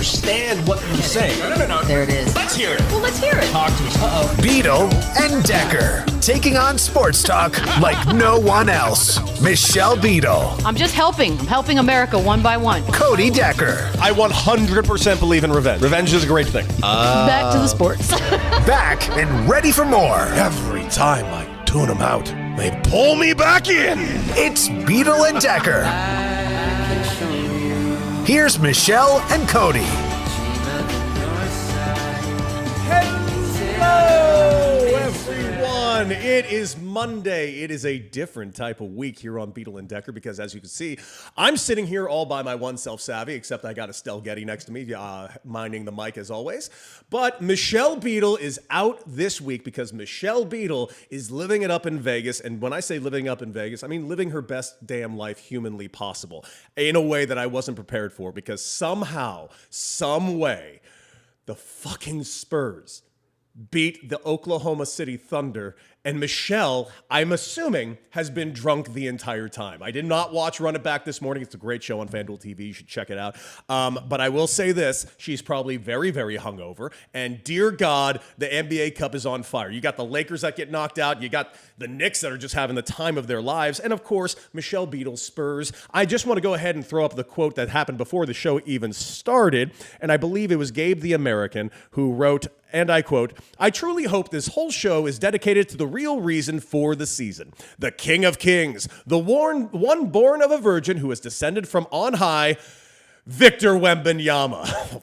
understand what you're saying. No. There it is. Let's hear it. Well, let's hear it. Talk to us. Uh-oh. Beadle and Decker, taking on sports talk like no one else. Michelle Beadle, I'm just helping. I'm helping America one by one. Cody Decker. I 100% believe in revenge. Revenge is a great thing. Back to the sports. Back and ready for more. Every time I tune them out, they pull me back in. It's Beadle and Decker. Here's Michelle and Cody. Hello, everyone. It is Monday. It is a different type of week here on Beadle and Decker because, as you can see, I'm sitting here all by my one self-savvy, except I got Estelle Getty next to me, minding the mic as always. But Michelle Beadle is out this week because Michelle Beadle is living it up in Vegas. And when I say living up in Vegas, I mean living her best damn life humanly possible in a way that I wasn't prepared for because somehow, some way, the fucking Spurs beat the Oklahoma City Thunder, and Michelle, I'm assuming, has been drunk the entire time. I did not watch Run It Back this morning. It's a great show on FanDuel TV. You should check it out. But I will say this. She's probably very, very hungover. And dear God, the NBA Cup is on fire. You got the Lakers that get knocked out. You got the Knicks that are just having the time of their lives. And, of course, Michelle Beadle's Spurs. I just want to go ahead and throw up the quote that happened before the show even started. And I believe it was Gabe the American who wrote, and I quote, "I truly hope this whole show is dedicated to the real reason for the season. The King of Kings, the one born of a virgin who is descended from on high, Victor Wembanyama."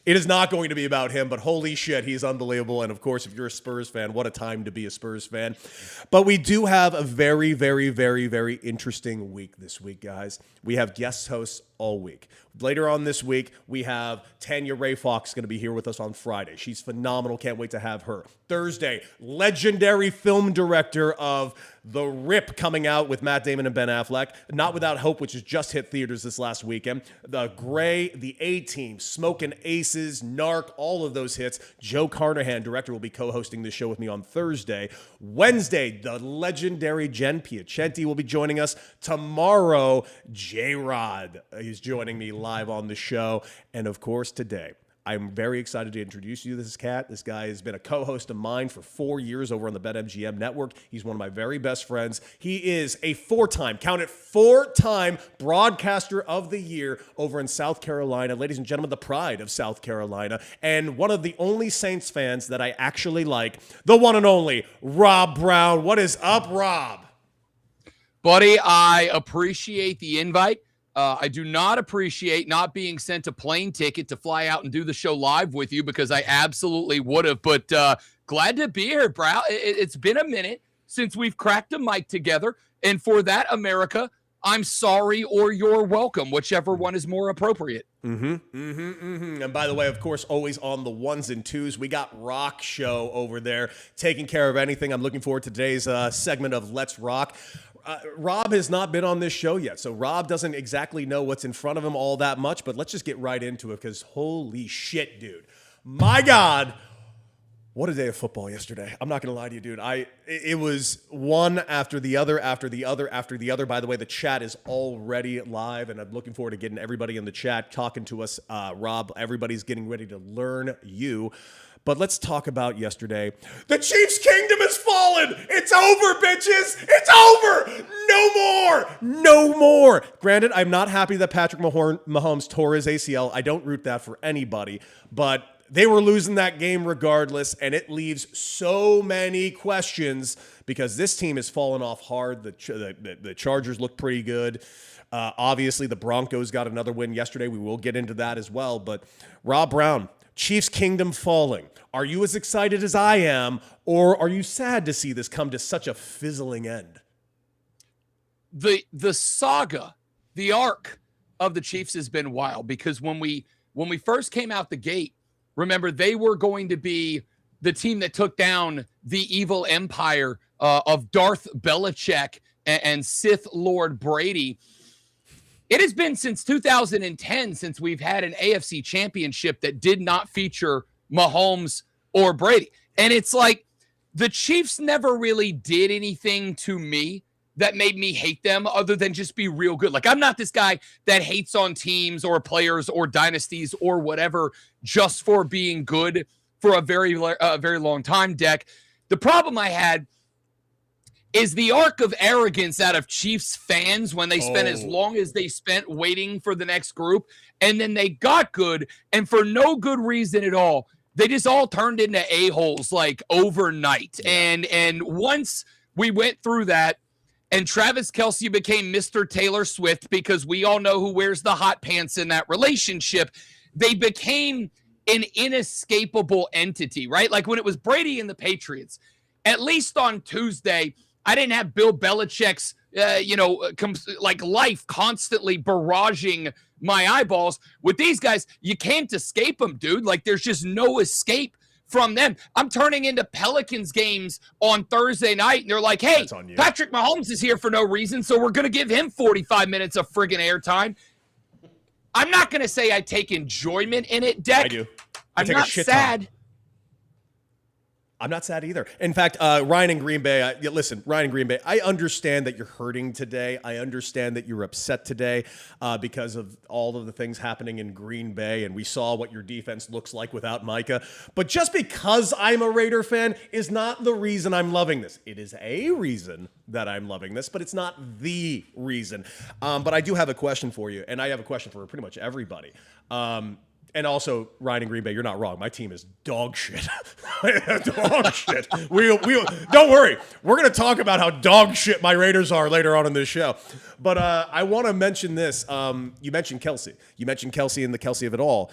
It is not going to be about him, but holy shit, he's unbelievable. And of course, if you're a Spurs fan, what a time to be a Spurs fan. But we do have a very, very, very, very interesting week this week, guys. We have guest hosts all week. Later on this week, we have Tanya Ray Fox going to be here with us on Friday. She's phenomenal. Can't wait to have her. Thursday, legendary film director of The Rip coming out with Matt Damon and Ben Affleck. Not Without Hope, which has just hit theaters this last weekend. The Gray, The A-Team, Smokin' Aces, Narc, all of those hits. Joe Carnahan, director, will be co-hosting this show with me on Thursday. Wednesday, the legendary Jen Piacenti will be joining us. Tomorrow, J-Rod is joining me live on the show. And of course, today, I'm very excited to introduce you to this cat. This guy has been a co-host of mine for 4 years over on the BetMGM network. He's one of my very best friends. He is a four-time broadcaster of the year over in South Carolina. Ladies and gentlemen, the pride of South Carolina. And one of the only Saints fans that I actually like, the one and only Rob Brown. What is up, Rob? Buddy, I appreciate the invite. I do not appreciate not being sent a plane ticket to fly out and do the show live with you because I absolutely would have. But glad to be here, bro. It's been a minute since we've cracked a mic together. And for that, America, I'm sorry or you're welcome, whichever one is more appropriate. And by the way, of course, always on the ones and twos, we got Rock Show over there taking care of anything. I'm looking forward to today's segment of Let's Rock. Rob has not been on this show yet, so Rob doesn't exactly know what's in front of him all that much, but let's just get right into it because holy shit, dude. My God, what a day of football yesterday. I'm not going to lie to you, dude. It was one after the other, after the other, after the other. By the way, the chat is already live, and I'm looking forward to getting everybody in the chat talking to us. Rob, everybody's getting ready to learn you. But let's talk about yesterday. The Chiefs' kingdom has fallen. It's over, bitches. It's over. No more. No more. Granted, I'm not happy that Patrick Mahomes tore his ACL. I don't root that for anybody. But they were losing that game regardless, and it leaves so many questions because this team has fallen off hard. The Chargers look pretty good. Obviously, the Broncos got another win yesterday. We will get into that as well. But Rob Brown, Chiefs kingdom falling. Are you as excited as I am, or are you sad to see this come to such a fizzling end? The saga, the arc of the Chiefs has been wild because when we first came out the gate, remember they were going to be the team that took down the evil empire of Darth Belichick and Sith Lord Brady. It has been since 2010 since we've had an AFC championship that did not feature Mahomes or Brady. And it's like the Chiefs never really did anything to me that made me hate them other than just be real good. Like, I'm not this guy that hates on teams or players or dynasties or whatever just for being good for a very long time, Deck. The problem I had is the arc of arrogance out of Chiefs fans when they spent as long as they spent waiting for the next group, and then they got good, and for no good reason at all, they just all turned into a-holes like overnight. And once we went through that, and Travis Kelce became Mr. Taylor Swift because we all know who wears the hot pants in that relationship, they became an inescapable entity, right? Like when it was Brady and the Patriots, at least on Tuesday, I didn't have Bill Belichick's, life constantly barraging my eyeballs. With these guys, you can't escape them, dude. Like there's just no escape from them. I'm turning into Pelicans games on Thursday night, and they're like, hey, Patrick Mahomes is here for no reason, so we're going to give him 45 minutes of friggin' airtime. I'm not going to say I take enjoyment in it, Deck. I do. I'm not sad. I'm not sad either. In fact, Ryan in Green Bay, Ryan in Green Bay, I understand that you're hurting today. I understand that you're upset today because of all of the things happening in Green Bay, and we saw what your defense looks like without Micah. But just because I'm a Raider fan is not the reason I'm loving this. It is a reason that I'm loving this, but it's not the reason. But I do have a question for you, and I have a question for pretty much everybody. And also, Ryan in Green Bay, you're not wrong. My team is dog shit. Dog shit. We don't worry. We're going to talk about how dog shit my Raiders are later on in this show. But I want to mention this. You mentioned Kelce. You mentioned Kelce and the Kelce of it all.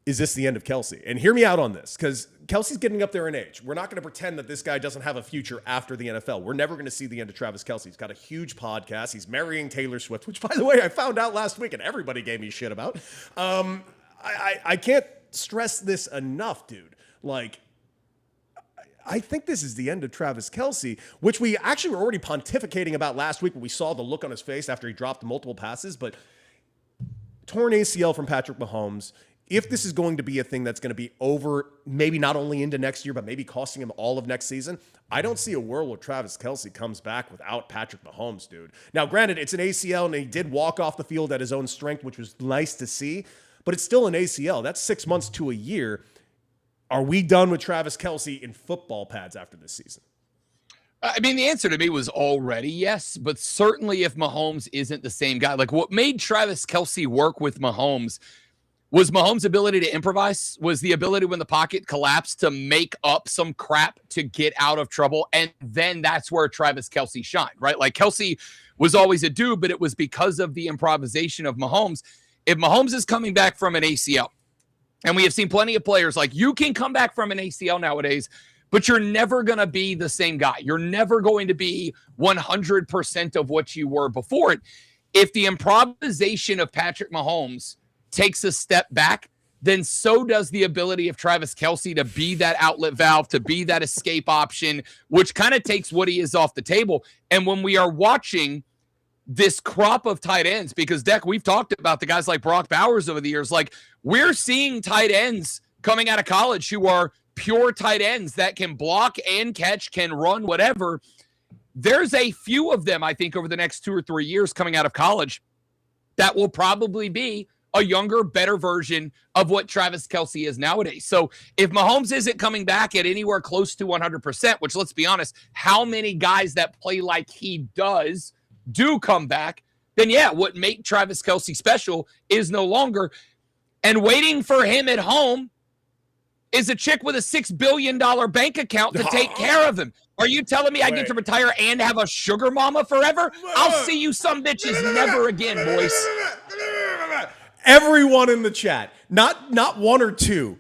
Is this the end of Kelce? And hear me out on this, because Kelce's getting up there in age. We're not going to pretend that this guy doesn't have a future after the NFL. We're never going to see the end of Travis Kelce. He's got a huge podcast. He's marrying Taylor Swift, which, by the way, I found out last week and everybody gave me shit about. I can't stress this enough, dude. Like, I think this is the end of Travis Kelce, which we actually were already pontificating about last week when we saw the look on his face after he dropped multiple passes. But torn ACL from Patrick Mahomes. If this is going to be a thing that's going to be over, maybe not only into next year, but maybe costing him all of next season, I don't see a world where Travis Kelce comes back without Patrick Mahomes, dude. Now, granted, it's an ACL, and he did walk off the field at his own strength, which was nice to see, but it's still an ACL. That's 6 months to a year. Are we done with Travis Kelce in football pads after this season? I mean, the answer to me was already yes, but certainly if Mahomes isn't the same guy, like what made Travis Kelce work with Mahomes was Mahomes' ability to improvise, was the ability when the pocket collapsed to make up some crap to get out of trouble. And then that's where Travis Kelce shined, right? Like Kelce was always a dude, but it was because of the improvisation of Mahomes. If Mahomes is coming back from an ACL, and we have seen plenty of players, like you can come back from an ACL nowadays, but you're never going to be the same guy. You're never going to be 100% of what you were before it. If the improvisation of Patrick Mahomes takes a step back, then so does the ability of Travis Kelce to be that outlet valve, to be that escape option, which kind of takes what he is off the table. And when we are watching this crop of tight ends, because Deck, we've talked about the guys like Brock Bowers over the years, like we're seeing tight ends coming out of college who are pure tight ends that can block and catch, can run, whatever. There's a few of them, I think, over the next 2 or 3 years coming out of college that will probably be a younger, better version of what Travis Kelce is nowadays. So if Mahomes isn't coming back at anywhere close to 100%, which let's be honest, how many guys that play like he does do come back, then yeah, what made Travis Kelce special is no longer. And waiting for him at home is a chick with a $6 billion bank account to take care of him. Are you telling me I get to retire and have a sugar mama forever? I'll see you some bitches never again, boys. Everyone in the chat, not one or two,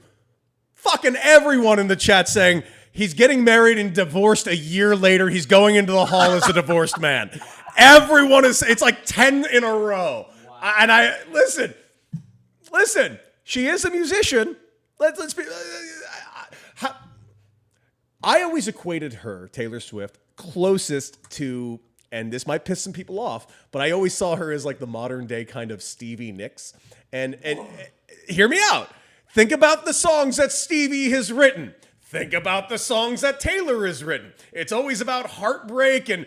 fucking everyone in the chat saying he's getting married and divorced a year later. He's going into the hall as a divorced man. Everyone is, it's like 10 in a row. Wow. And I, listen, she is a musician. Let's be, I always equated her, Taylor Swift, closest to, and this might piss some people off, but I always saw her as like the modern day kind of Stevie Nicks. And hear me out. Think about the songs that Stevie has written. Think about the songs that Taylor has written. It's always about heartbreak and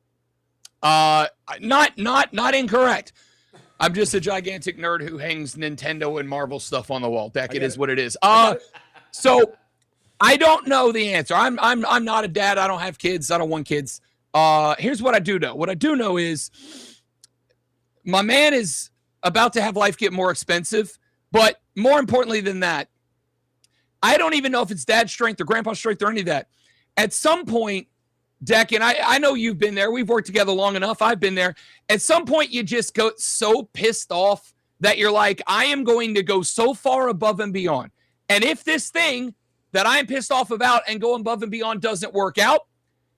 Not incorrect. I'm just a gigantic nerd who hangs Nintendo and Marvel stuff on the wall. Deck, it is what it is. So I don't know the answer. I'm not a dad. I don't have kids. I don't want kids. Here's what I do know. What I do know is my man is about to have life get more expensive, but more importantly than that, I don't even know if it's dad's strength or grandpa's strength or any of that. At some point, Deck, and I know you've been there. We've worked together long enough. I've been there. At some point, you just go so pissed off that you're like, I am going to go so far above and beyond. And if this thing that I'm pissed off about and going above and beyond doesn't work out,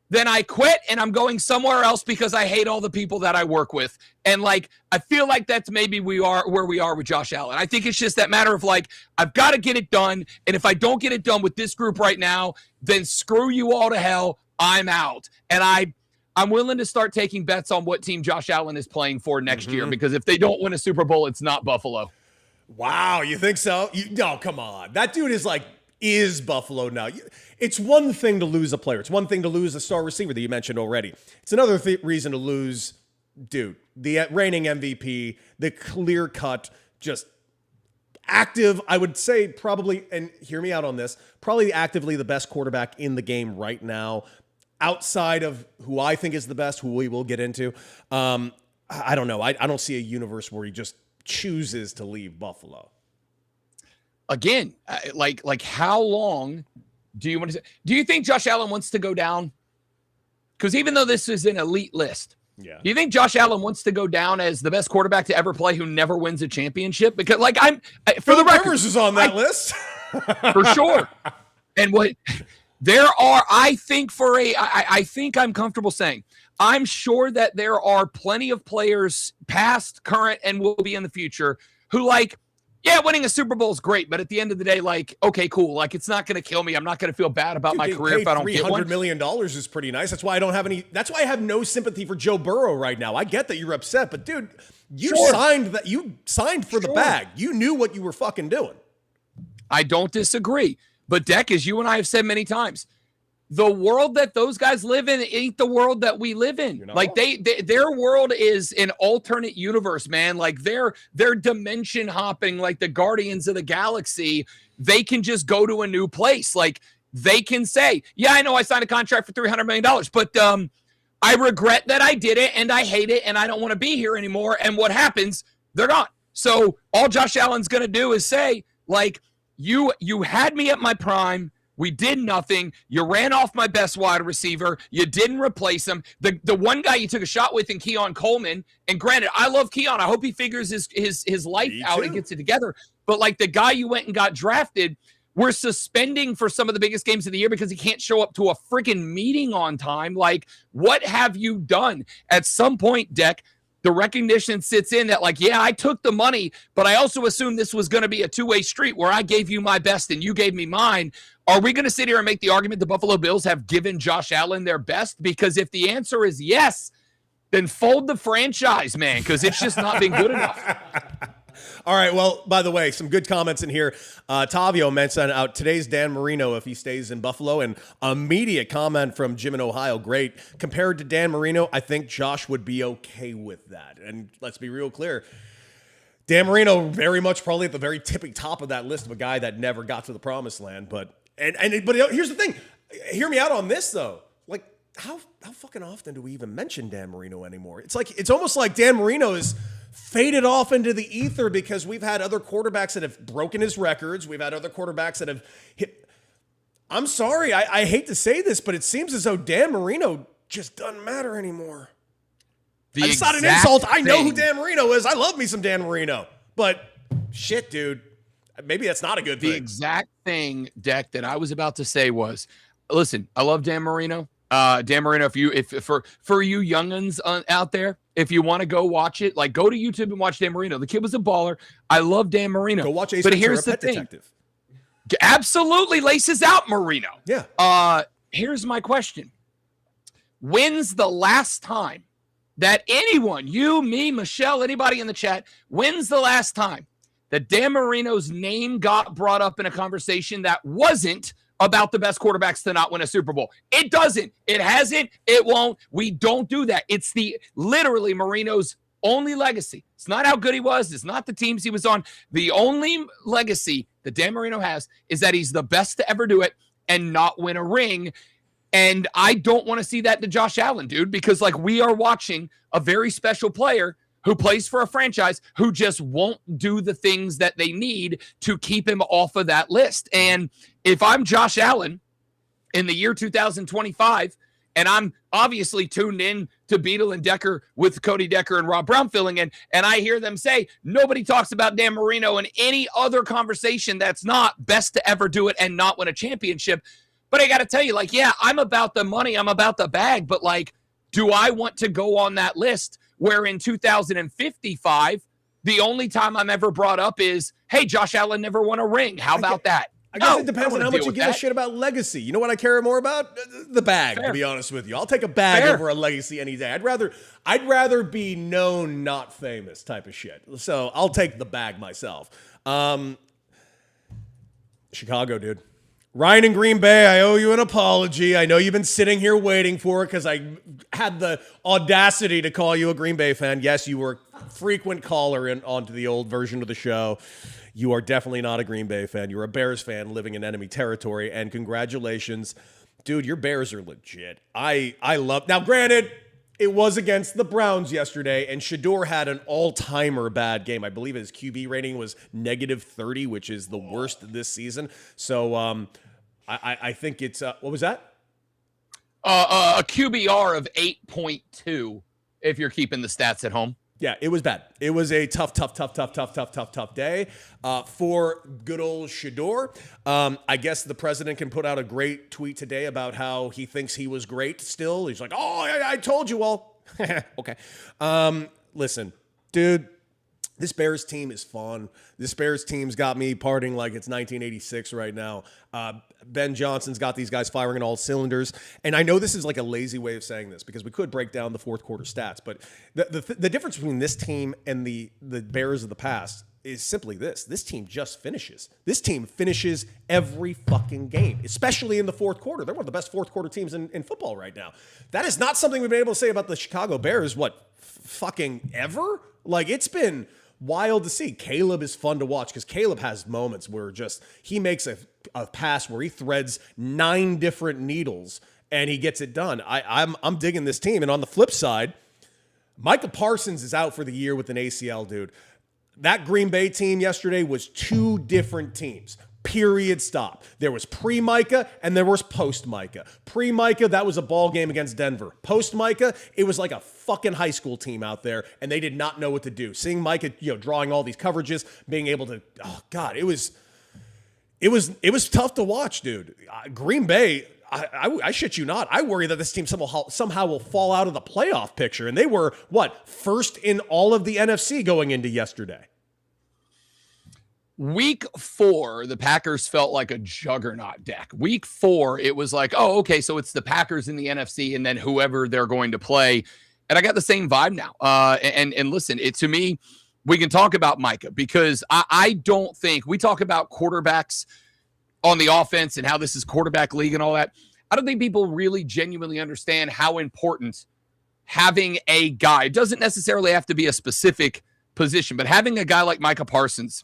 then I quit and I'm going somewhere else because I hate all the people that I work with. And like, I feel like that's maybe where we are with Josh Allen. I think it's just that matter of like, I've got to get it done. And if I don't get it done with this group right now, then screw you all to hell. I'm out. And I'm willing to start taking bets on what team Josh Allen is playing for next year, because if they don't win a Super Bowl, it's not Buffalo. Wow, you think so? No, come on. That dude is Buffalo now. It's one thing to lose a player. It's one thing to lose a star receiver that you mentioned already. It's another reason to lose, dude, the reigning MVP, the clear-cut, just active, I would say probably, and hear me out on this, probably actively the best quarterback in the game right now, outside of who I think is the best, who we will get into. I don't know. I don't see a universe where he just chooses to leave Buffalo. Again, like how long do you want to say? Do you think Josh Allen wants to go down? Because even though this is an elite list, do you think Josh Allen wants to go down as the best quarterback to ever play who never wins a championship? Because like for the record, Rivers is on that list for sure. And what there are, I think I think I'm comfortable saying, I'm sure that there are plenty of players past, current, and will be in the future who like, yeah, winning a Super Bowl is great, but at the end of the day, like, okay, cool. Like, it's not going to kill me. I'm not going to feel bad about my career if I don't get one. $300 million is pretty nice. That's why I don't have any. That's why I have no sympathy for Joe Burrow right now. I get that you're upset, but dude, you signed that. You signed for the bag. You knew what you were fucking doing. I don't disagree, but Deck, as you and I have said many times, the world that those guys live in ain't the world that we live in. Like their world is an alternate universe, man. Like they're dimension hopping like the Guardians of the Galaxy. They can just go to a new place. Like they can say, yeah, I know I signed a contract for $300 million, but I regret that I did it and I hate it and I don't want to be here anymore. And what happens? They're gone. So all Josh Allen's going to do is say, like, you had me at my prime. We did nothing. You ran off my best wide receiver. You didn't replace him. The one guy you took a shot with in Keon Coleman, and granted, I love Keon. I hope he figures his life out and gets it together. But like the guy you went and got drafted, we're suspending for some of the biggest games of the year because he can't show up to a freaking meeting on time. Like, what have you done? At some point, Deck, the recognition sits in that, like, yeah, I took the money, but I also assumed this was going to be a two-way street where I gave you my best and you gave me mine. Are we going to sit here and make the argument the Buffalo Bills have given Josh Allen their best? Because if the answer is yes, then fold the franchise, man, because it's just not been good enough. All right, well, by the way, some good comments in here. Tavio mentioned out today's Dan Marino if he stays in Buffalo, and immediate comment from Jim in Ohio. Great. Compared to Dan Marino, I think Josh would be okay with that. And let's be real clear. Dan Marino very much probably at the very tipping top of that list of a guy that never got to the promised land. But here's the thing. Hear me out on this, though. Like, how fucking often do we even mention Dan Marino anymore? It's almost like Dan Marino is faded off into the ether because we've had other quarterbacks that have broken his records. We've had other quarterbacks that have hit. I'm sorry. I hate to say this, but it seems as though Dan Marino just doesn't matter anymore. It's not an insult. I know who Dan Marino is. I love me some Dan Marino. But shit, dude. Maybe that's not a good thing. The exact thing, Deck, that I was about to say was, listen, I love Dan Marino. Dan Marino, if for you youngins out there, if you want to go watch it, like go to YouTube and watch Dan Marino. The kid was a baller. I love Dan Marino. Go watch Ace but Ventura, here's the Pet thing. Detective. Absolutely laces out Marino. Yeah. Here's my question. When's the last time that anyone, you, me, Michelle, anybody in the chat, when's the last time that Dan Marino's name got brought up in a conversation that wasn't about the best quarterbacks to not win a Super Bowl. It doesn't. It hasn't. It won't. We don't do that. It's literally Marino's only legacy. It's not how good he was. It's not the teams he was on. The only legacy that Dan Marino has is that he's the best to ever do it and not win a ring. And I don't want to see that to Josh Allen, dude, because we are watching a very special player who plays for a franchise who just won't do the things that they need to keep him off of that list. And if I'm Josh Allen in the year 2025, and I'm obviously tuned in to Beadle and Decker with Cody Decker and Rob Brown filling in, and I hear them say, nobody talks about Dan Marino in any other conversation that's not best to ever do it and not win a championship. But I got to tell you, yeah, I'm about the money, I'm about the bag, but do I want to go on that list where in 2055, the only time I'm ever brought up is, hey, Josh Allen never won a ring. How about that? I guess it depends on how much you give a shit about legacy. You know what I care more about? The bag, to be honest with you. I'll take a bag over a legacy any day. I'd rather be known, not famous type of shit. So I'll take the bag myself. Chicago, dude. Ryan in Green Bay, I owe you an apology. I know you've been sitting here waiting for it because I had the audacity to call you a Green Bay fan. Yes, you were a frequent caller onto the old version of the show. You are definitely not a Green Bay fan. You're a Bears fan living in enemy territory, and congratulations. Dude, your Bears are legit. I love... Now, granted, it was against the Browns yesterday, and Shador had an all-timer bad game. I believe his QB rating was -30, which is the worst this season. So I think it's... what was that? A QBR of 8.2 if you're keeping the stats at home. Yeah, it was bad. It was a tough day for good old Shador. I guess the president can put out a great tweet today about how he thinks he was great still. He's like, oh, I told you all. Okay. Listen, dude, this Bears team is fun. This Bears team's got me partying like it's 1986 right now. Ben Johnson's got these guys firing on all cylinders. And I know this is like a lazy way of saying this because we could break down the fourth quarter stats. But the difference between this team and the Bears of the past is simply this. This team just finishes. This team finishes every fucking game, especially in the fourth quarter. They're one of the best fourth quarter teams in football right now. That is not something we've been able to say about the Chicago Bears, fucking ever? It's been wild to see. Caleb is fun to watch because Caleb has moments where he makes a pass where he threads 9 different needles and he gets it done. I'm digging this team. And on the flip side, Micah Parsons is out for the year with an ACL, dude. That Green Bay team yesterday was 2 different teams. Period. Stop. There was pre-Micah and there was post-Micah. Pre-Micah, that was a ball game against Denver. Post-Micah, it was like a fucking high school team out there, and they did not know what to do. Seeing Micah, drawing all these coverages, being able to, oh God, it was tough to watch, dude. Green Bay, I shit you not. I worry that this team somehow will fall out of the playoff picture, and they were first in all of the NFC going into yesterday. Week 4, the Packers felt like a juggernaut deck. Week 4, it was like, oh, okay, so it's the Packers in the NFC and then whoever they're going to play. And I got the same vibe now. And listen, to me, we can talk about Micah because I don't think we talk about quarterbacks on the offense and how this is quarterback league and all that. I don't think people really genuinely understand how important having a guy, it doesn't necessarily have to be a specific position, but having a guy like Micah Parsons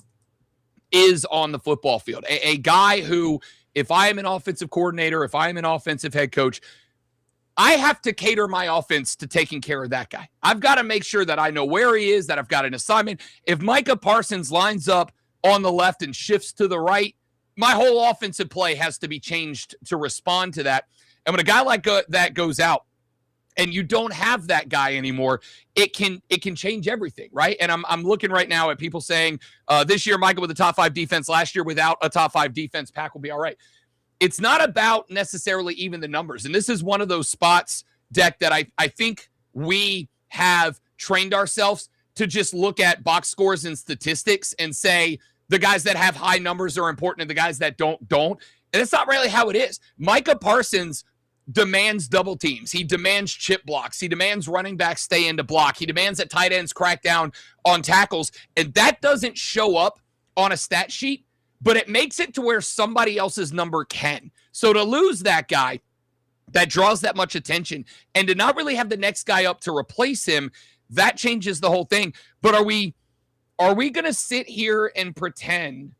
is on the football field. A guy who, if I am an offensive coordinator, if I am an offensive head coach, I have to cater my offense to taking care of that guy. I've got to make sure that I know where he is, that I've got an assignment. If Micah Parsons lines up on the left and shifts to the right, my whole offensive play has to be changed to respond to that. And when a guy like that goes out, and you don't have that guy anymore, it can change everything, right? And I'm looking right now at people saying this year, Michael with a top 5 defense, last year without a top 5 defense, Pack will be all right. It's not about necessarily even the numbers. And this is one of those spots, Deck, that I think we have trained ourselves to just look at box scores and statistics and say the guys that have high numbers are important and the guys that don't. And it's not really how it is. Micah Parsons demands double teams. He demands chip blocks. He demands running backs stay into block. He demands that tight ends crack down on tackles. And that doesn't show up on a stat sheet, but it makes it to where somebody else's number can. So to lose that guy that draws that much attention and to not really have the next guy up to replace him, that changes the whole thing. But are we going to sit here and pretend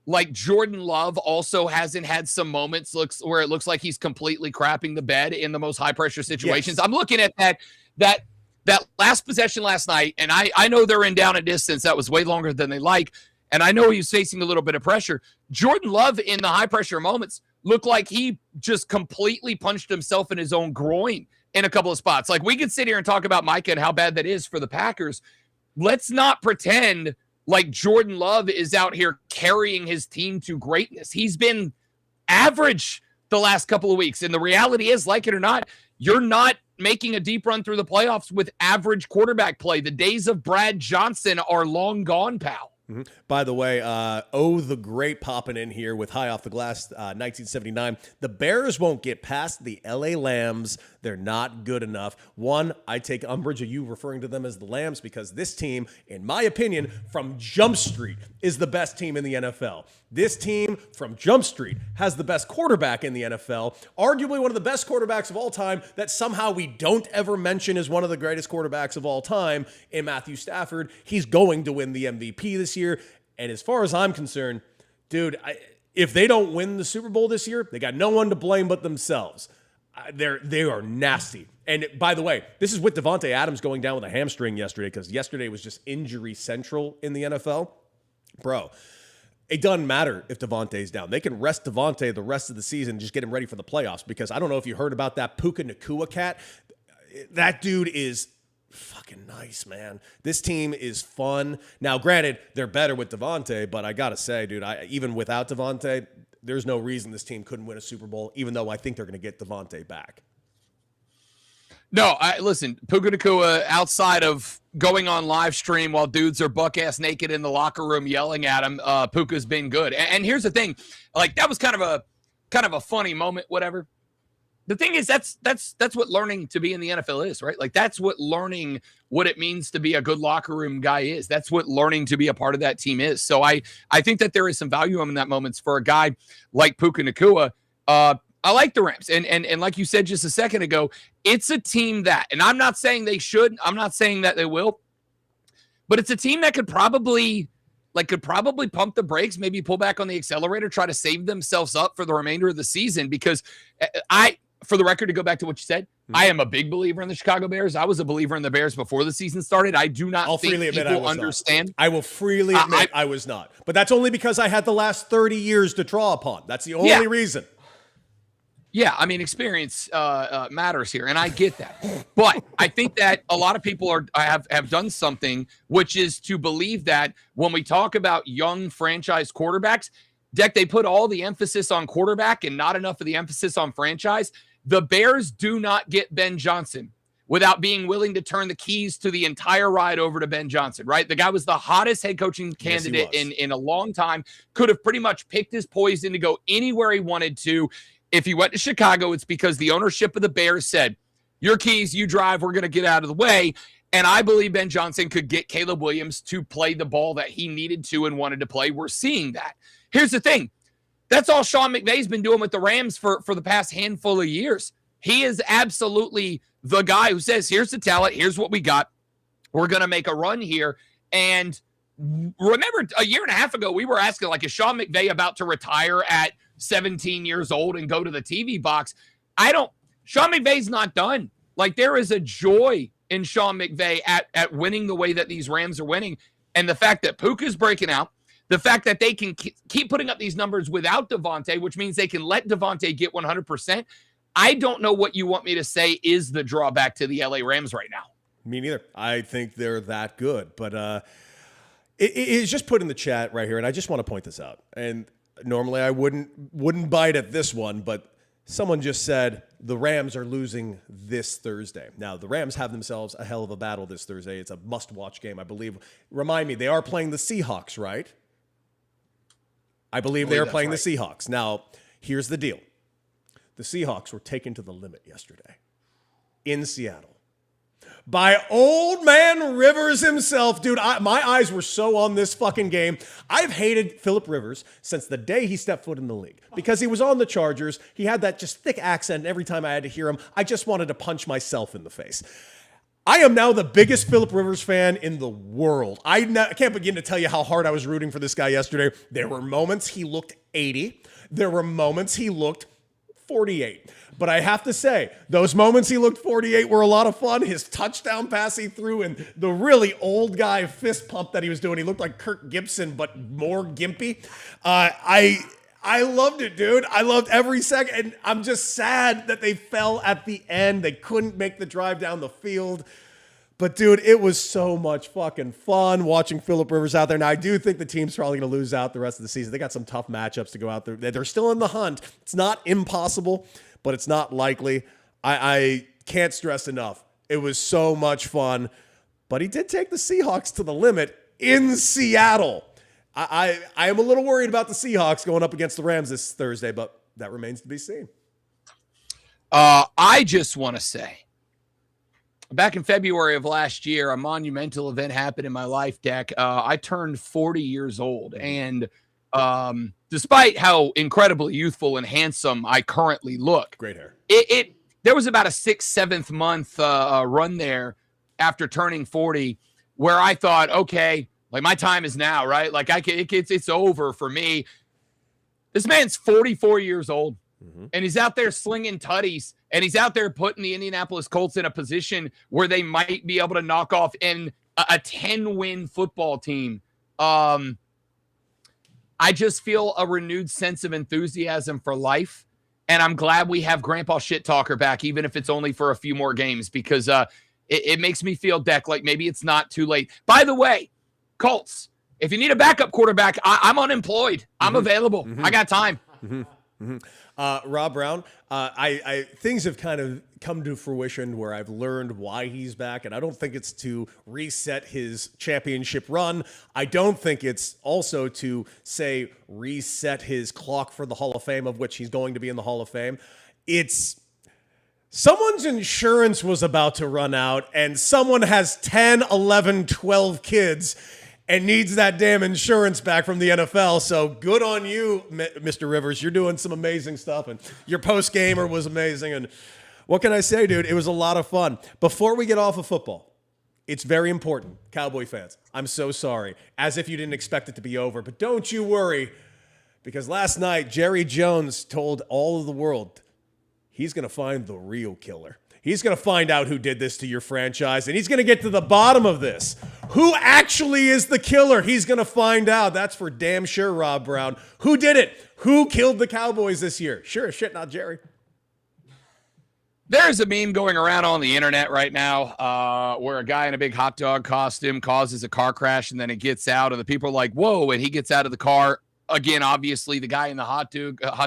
like Jordan Love also hasn't had some moments where it looks like he's completely crapping the bed in the most high pressure situations? Yes. I'm looking at that last possession last night, and I know they're in down a distance. That was way longer than they like, and I know he was facing a little bit of pressure. Jordan Love in the high pressure moments looked like he just completely punched himself in his own groin in a couple of spots. Like, we could sit here and talk about Micah and how bad that is for the Packers. Let's not pretend like Jordan Love is out here carrying his team to greatness. He's been average the last couple of weeks. And the reality is, like it or not, you're not making a deep run through the playoffs with average quarterback play. The days of Brad Johnson are long gone, pal. Mm-hmm. By the way, the Great popping in here with High Off the Glass, 1979. The Bears won't get past the LA Lambs. They're not good enough. One, I take umbrage of you referring to them as the Lambs because this team, in my opinion, from Jump Street is the best team in the NFL. This team from Jump Street has the best quarterback in the NFL, arguably one of the best quarterbacks of all time that somehow we don't ever mention as one of the greatest quarterbacks of all time in Matthew Stafford. He's going to win the MVP this year. And as far as I'm concerned, dude, if they don't win the Super Bowl this year, they got no one to blame but themselves. They are nasty. And by the way, this is with Devontae Adams going down with a hamstring yesterday because yesterday was just injury central in the NFL. Bro, it doesn't matter if Devontae's down. They can rest Devontae the rest of the season and just get him ready for the playoffs because I don't know if you heard about that Puka Nacua cat. That dude is fucking nice, man. This team is fun. Now, granted, they're better with Devontae, but I got to say, dude, even without Devontae, there's no reason this team couldn't win a Super Bowl, even though I think they're going to get Devontae back. No, listen, Puka Nacua, outside of going on live stream while dudes are buck-ass naked in the locker room yelling at him, Puka's been good. And here's the thing, like, that was kind of a funny moment, whatever. The thing is, that's what learning to be in the NFL is, right? Like, that's what learning what it means to be a good locker room guy is. That's what learning to be a part of that team is. So I think that there is some value in that moments for a guy like Puka Nacua. I like the Rams. And like you said just a second ago, it's a team that, and I'm not saying they should, I'm not saying that they will, but it's a team that could probably pump the brakes, maybe pull back on the accelerator, try to save themselves up for the remainder of the season. Because for the record, to go back to what you said, I am a big believer in the Chicago Bears. I was a believer in the Bears before the season started. I do not think people understand. I will freely admit I was not. But that's only because I had the last 30 years to draw upon. That's the only reason. Yeah, I mean, experience matters here, and I get that. But I think that a lot of people have done something, which is to believe that when we talk about young franchise quarterbacks, Deck, they put all the emphasis on quarterback and not enough of the emphasis on franchise. The Bears do not get Ben Johnson without being willing to turn the keys to the entire ride over to Ben Johnson, right? The guy was the hottest head coaching candidate in a long time, could have pretty much picked his poison to go anywhere he wanted to. If he went to Chicago, it's because the ownership of the Bears said, your keys, you drive, we're going to get out of the way. And I believe Ben Johnson could get Caleb Williams to play the ball that he needed to and wanted to play. We're seeing that. Here's the thing. That's all Sean McVay's been doing with the Rams for the past handful of years. He is absolutely the guy who says, here's the talent, here's what we got. We're going to make a run here. And remember, a year and a half ago, we were asking, like, is Sean McVay about to retire at 17 years old and go to the TV box? Sean McVay's not done. Like, there is a joy in Sean McVay at winning the way that these Rams are winning. And the fact that Puka's breaking out, the fact that they can keep putting up these numbers without Devontae, which means they can let Devontae get 100%. I don't know what you want me to say is the drawback to the LA Rams right now. Me neither. I think they're that good. But it's just put in the chat right here, and I just want to point this out. And normally I wouldn't bite at this one, but someone just said the Rams are losing this Thursday. Now, the Rams have themselves a hell of a battle this Thursday. It's a must-watch game, I believe. Remind me, they are playing the Seahawks, right? I believe they are playing the Seahawks. Now, here's the deal. The Seahawks were taken to the limit yesterday in Seattle. by old man Rivers himself. Dude, my eyes were so on this fucking game. I've hated Phillip Rivers since the day he stepped foot in the league because he was on the Chargers. He had that just thick accent. Every time I had to hear him, I just wanted to punch myself in the face. I am now the biggest Phillip Rivers fan in the world. I can't begin to tell you how hard I was rooting for this guy yesterday. There were moments he looked 80. There were moments he looked 48. But I have to say, those moments he looked 48 were a lot of fun. His touchdown pass he threw and the really old guy fist pump that he was doing. He looked like Kirk Gibson, but more gimpy. I loved it, dude. I loved every second. And I'm just sad that they fell at the end. They couldn't make the drive down the field. But, dude, it was so much fucking fun watching Phillip Rivers out there. Now, I do think the team's probably going to lose out the rest of the season. They got some tough matchups to go out there. They're still in the hunt. It's not impossible, but it's not likely. I can't stress enough. It was so much fun. But he did take the Seahawks to the limit in Seattle. I am a little worried about the Seahawks going up against the Rams this Thursday, but that remains to be seen. I just want to say, back in February of last year, a monumental event happened in my life, Deck. I turned 40 years old, and despite how incredibly youthful and handsome I currently look, great hair. There was about a 6th, 7th month run there after turning 40 where I thought, okay, like my time is now, right? Like it's over for me. This man's 44 years old, and he's out there slinging tutties, and he's out there putting the Indianapolis Colts in a position where they might be able to knock off a 10-win football team. I just feel a renewed sense of enthusiasm for life, and I'm glad we have Grandpa Shit Talker back, even if it's only for a few more games, because it makes me feel, Deck, like maybe it's not too late. By the way, Colts, if you need a backup quarterback, I'm unemployed. I'm available. I got time. Rob Brown, things have kind of come to fruition where I've learned why he's back, and I don't think it's to reset his championship run. I don't think it's also to, say, reset his clock for the Hall of Fame, of which he's going to be in the Hall of Fame. It's someone's insurance was about to run out, and someone has 10, 11, 12 kids and needs that damn insurance back from the NFL. So good on you, Mr. Rivers. You're doing some amazing stuff, and your post-gamer was amazing. And what can I say, dude? It was a lot of fun. Before we get off of football, it's very important, Cowboy fans. I'm so sorry, as if you didn't expect it to be over. But don't you worry, because last night, Jerry Jones told all of the world he's going to find the real killer. He's going to find out who did this to your franchise, and he's going to get to the bottom of this. Who actually is the killer? He's going to find out. That's for damn sure, Rob Brown. Who did it? Who killed the Cowboys this year? Sure as shit, not Jerry. There's a meme going around on the internet right now where a guy in a big hot dog costume causes a car crash, and then it gets out, and the people are like, whoa, and he gets out of the car. Again, obviously, the guy in the hot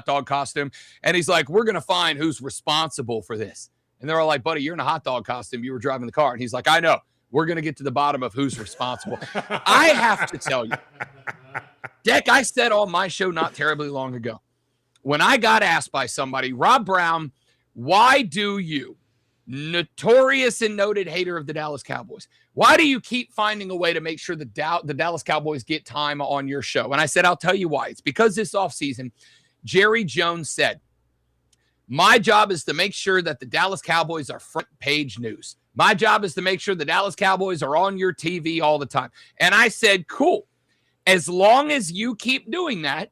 dog costume, and he's like, we're going to find who's responsible for this. And they're all like, buddy, you're in a hot dog costume. You were driving the car. And he's like, I know. We're going to get to the bottom of who's responsible. I have to tell you, Deck, I said on my show not terribly long ago, when I got asked by somebody, Rob Brown, why do you, notorious and noted hater of the Dallas Cowboys, why do you keep finding a way to make sure the Dallas Cowboys get time on your show? And I said, I'll tell you why. It's because this offseason, Jerry Jones said, my job is to make sure that the Dallas Cowboys are front page news. My job is to make sure the Dallas Cowboys are on your TV all the time. And I said, cool. As long as you keep doing that,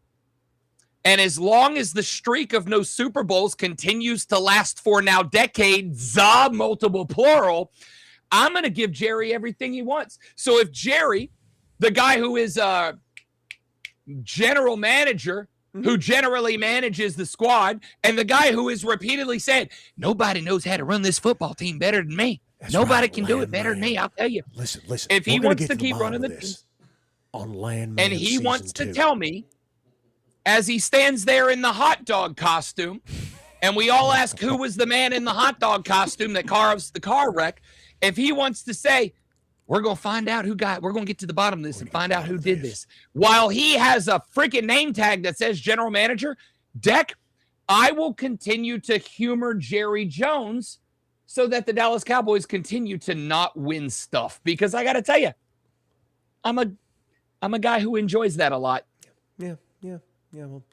and as long as the streak of no Super Bowls continues to last for now decades, multiple plural, I'm going to give Jerry everything he wants. So if Jerry, the guy who is general manager, who generally manages the squad, and the guy who has repeatedly said, nobody knows how to run this football team better than me. Nobody can do it better than me, I'll tell you. Listen. If he wants to keep running the team, on Landman and he wants to tell me, as he stands there in the hot dog costume, and we all ask who was the man in the hot dog costume that caused the car wreck, if he wants to say, we're going to find out we're going to get to the bottom of this and find out who did this, while he has a freaking name tag that says general manager, Deck, I will continue to humor Jerry Jones so that the Dallas Cowboys continue to not win stuff. Because I got to tell you, I'm a guy who enjoys that a lot. Yeah. Well,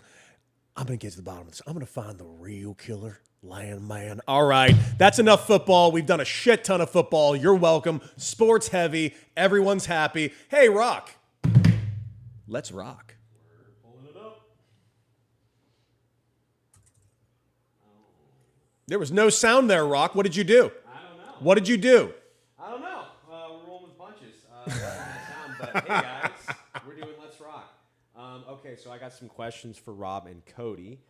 I'm going to get to the bottom of this. I'm going to find the real killer, Lion Man. All right. That's enough football. We've done a shit ton of football. You're welcome. Sports heavy. Everyone's happy. Hey, Rock. Let's rock. We're pulling it up. There was no sound there, Rock. What did you do? I don't know. What did you do? I don't know. We're rolling with punches. That's not sound, but hey, guys, we're doing Let's Rock. Okay, so I got some questions for Rob and Cody.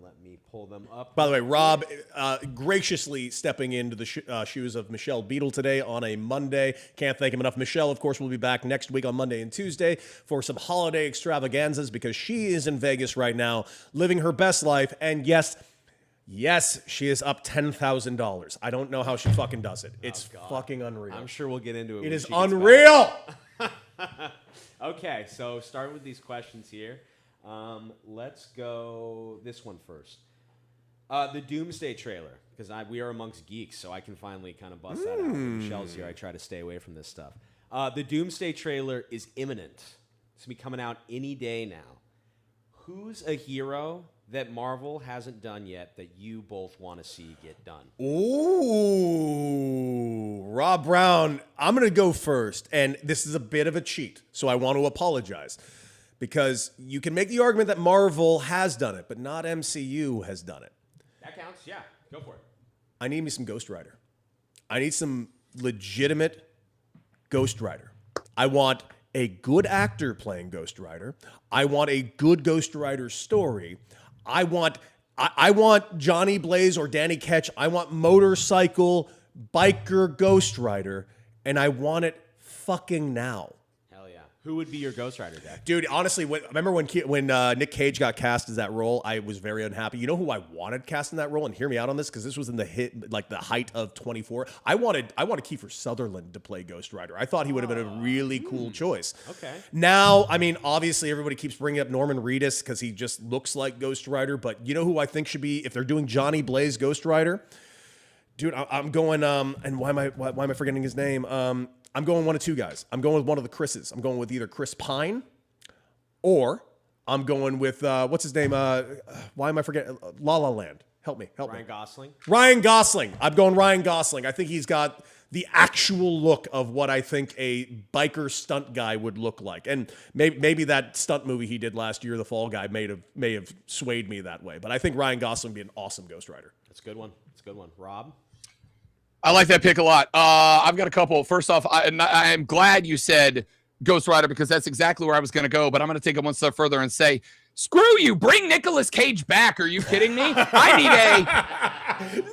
Let me pull them up. By the way, Rob graciously stepping into the shoes of Michelle Beadle today on a Monday. Can't thank him enough. Michelle, of course, will be back next week on Monday and Tuesday for some holiday extravaganzas because she is in Vegas right now living her best life. And yes, she is up $10,000. I don't know how she fucking does it. It's fucking unreal. I'm sure we'll get into it. It is unreal. Okay, so starting with these questions here. Let's go this one first. The Doomsday trailer, because we are amongst geeks, so I can finally kind of bust that out. When Michelle's here, I try to stay away from this stuff. The Doomsday trailer is imminent. It's going to be coming out any day now. Who's a hero that Marvel hasn't done yet that you both want to see get done? Ooh, Rob Brown. I'm going to go first, and this is a bit of a cheat, so I want to apologize. Because you can make the argument that Marvel has done it, but not MCU has done it. That counts? Yeah, go for it. I need me some Ghost Rider. I need some legitimate Ghost Rider. I want a good actor playing Ghost Rider. I want a good Ghost Rider story. I want Johnny Blaze or Danny Ketch. I want motorcycle, biker Ghost Rider, and I want it fucking now. Who would be your Ghost Rider deck? Dude, honestly, remember when Nick Cage got cast as that role? I was very unhappy. You know who I wanted cast in that role? And hear me out on this, because this was in the height of 24. I wanted Kiefer Sutherland to play Ghost Rider. I thought he would have been a really cool choice. Okay. Now, I mean, obviously everybody keeps bringing up Norman Reedus because he just looks like Ghost Rider. But you know who I think should be, if they're doing Johnny Blaze Ghost Rider? Dude, I'm going, and why am I forgetting his name? I'm going one of two guys. I'm going with one of the Chris's. I'm going with either Chris Pine or I'm going with, what's his name? Why am I forgetting? La La Land. Help me. Ryan Gosling? Ryan Gosling. I'm going Ryan Gosling. I think he's got the actual look of what I think a biker stunt guy would look like. And maybe that stunt movie he did last year, The Fall Guy, may have swayed me that way. But I think Ryan Gosling would be an awesome Ghost Rider. That's a good one. That's a good one. Rob? I like that pick a lot. I've got a couple. First off, I'm glad you said Ghost Rider because that's exactly where I was going to go. But I'm going to take it one step further and say, screw you. Bring Nicolas Cage back. Are you kidding me? I need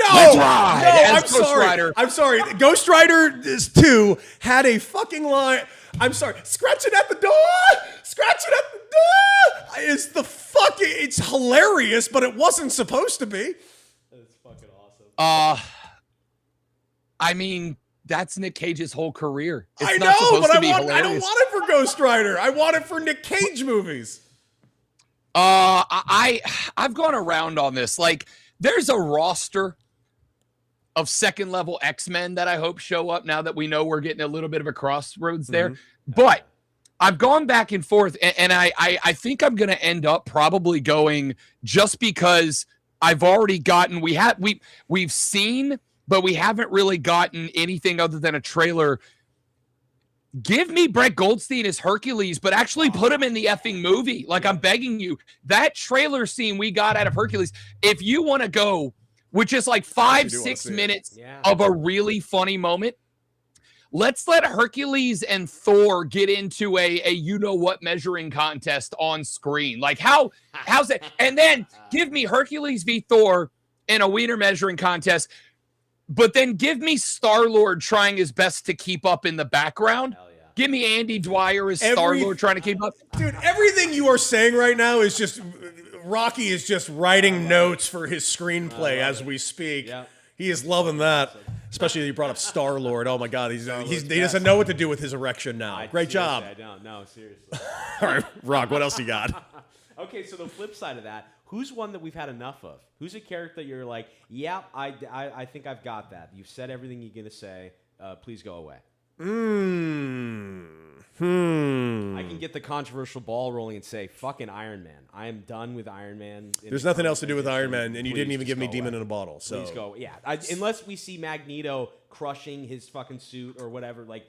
Let's ride as I'm Ghost sorry. Rider. I'm sorry. Ghost Rider 2 had a fucking line. I'm sorry. Scratching at the door. Scratching at the door. It's hilarious, but it wasn't supposed to be. That's fucking awesome. I mean, that's Nick Cage's whole career. I know, but I don't want it for Ghost Rider. I want it for Nick Cage movies. I've gone around on this. Like, there's a roster of second level X-Men that I hope show up now that we know we're getting a little bit of a crossroads there. Mm-hmm. But I've gone back and forth, and I think I'm going to end up probably going just because I've already gotten we've seen, but we haven't really gotten anything other than a trailer. Give me Brett Goldstein as Hercules, but actually put him in the effing movie. Like, I'm begging you. That trailer scene we got out of Hercules, if you want to go with just like 5-6 minutes of a really funny moment, let's let Hercules and Thor get into a you-know-what measuring contest on screen. Like, how's that? And then give me Hercules v. Thor in a wiener measuring contest. But then give me Star-Lord trying his best to keep up in the background. Yeah. Give me Andy Dwyer as Star-Lord trying to keep up. Dude, everything you are saying right now is just Rocky is just writing notes for his screenplay as we speak. Yeah. He is loving that. Especially you brought up Star-Lord. Oh my God, he doesn't know what to do with his erection now. Great job. I don't. No, seriously. All right, Rock, what else you got? Okay, so the flip side of that, who's one that we've had enough of? Who's a character that you're like, yeah, I think I've got that. You've said everything you're going to say. Please go away. I can get the controversial ball rolling and say, fucking Iron Man. I am done with Iron Man. There's nothing else to do with Iron Man, and you Please didn't even just give me go Demon away. in a Bottle. So Please go. Yeah. Unless we see Magneto crushing his fucking suit or whatever. Like,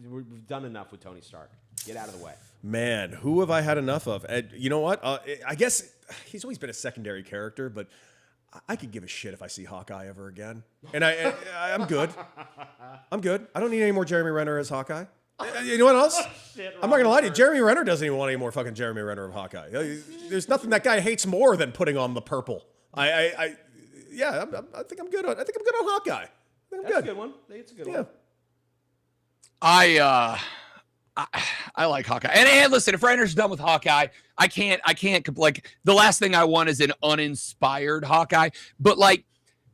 we've done enough with Tony Stark. Get out of the way. Man, who have I had enough of? You know what? I guess he's always been a secondary character, but I could give a shit if I see Hawkeye ever again. And I'm good. I'm good. I don't need any more Jeremy Renner as Hawkeye. You know what else? I'm not going to lie to you. Jeremy Renner doesn't even want any more fucking Jeremy Renner of Hawkeye. There's nothing that guy hates more than putting on the purple. I think I'm good on Hawkeye. That's a good one. It's a good one. I like Hawkeye. And listen, if Renner's done with Hawkeye, I can't like the last thing I want is an uninspired Hawkeye, but like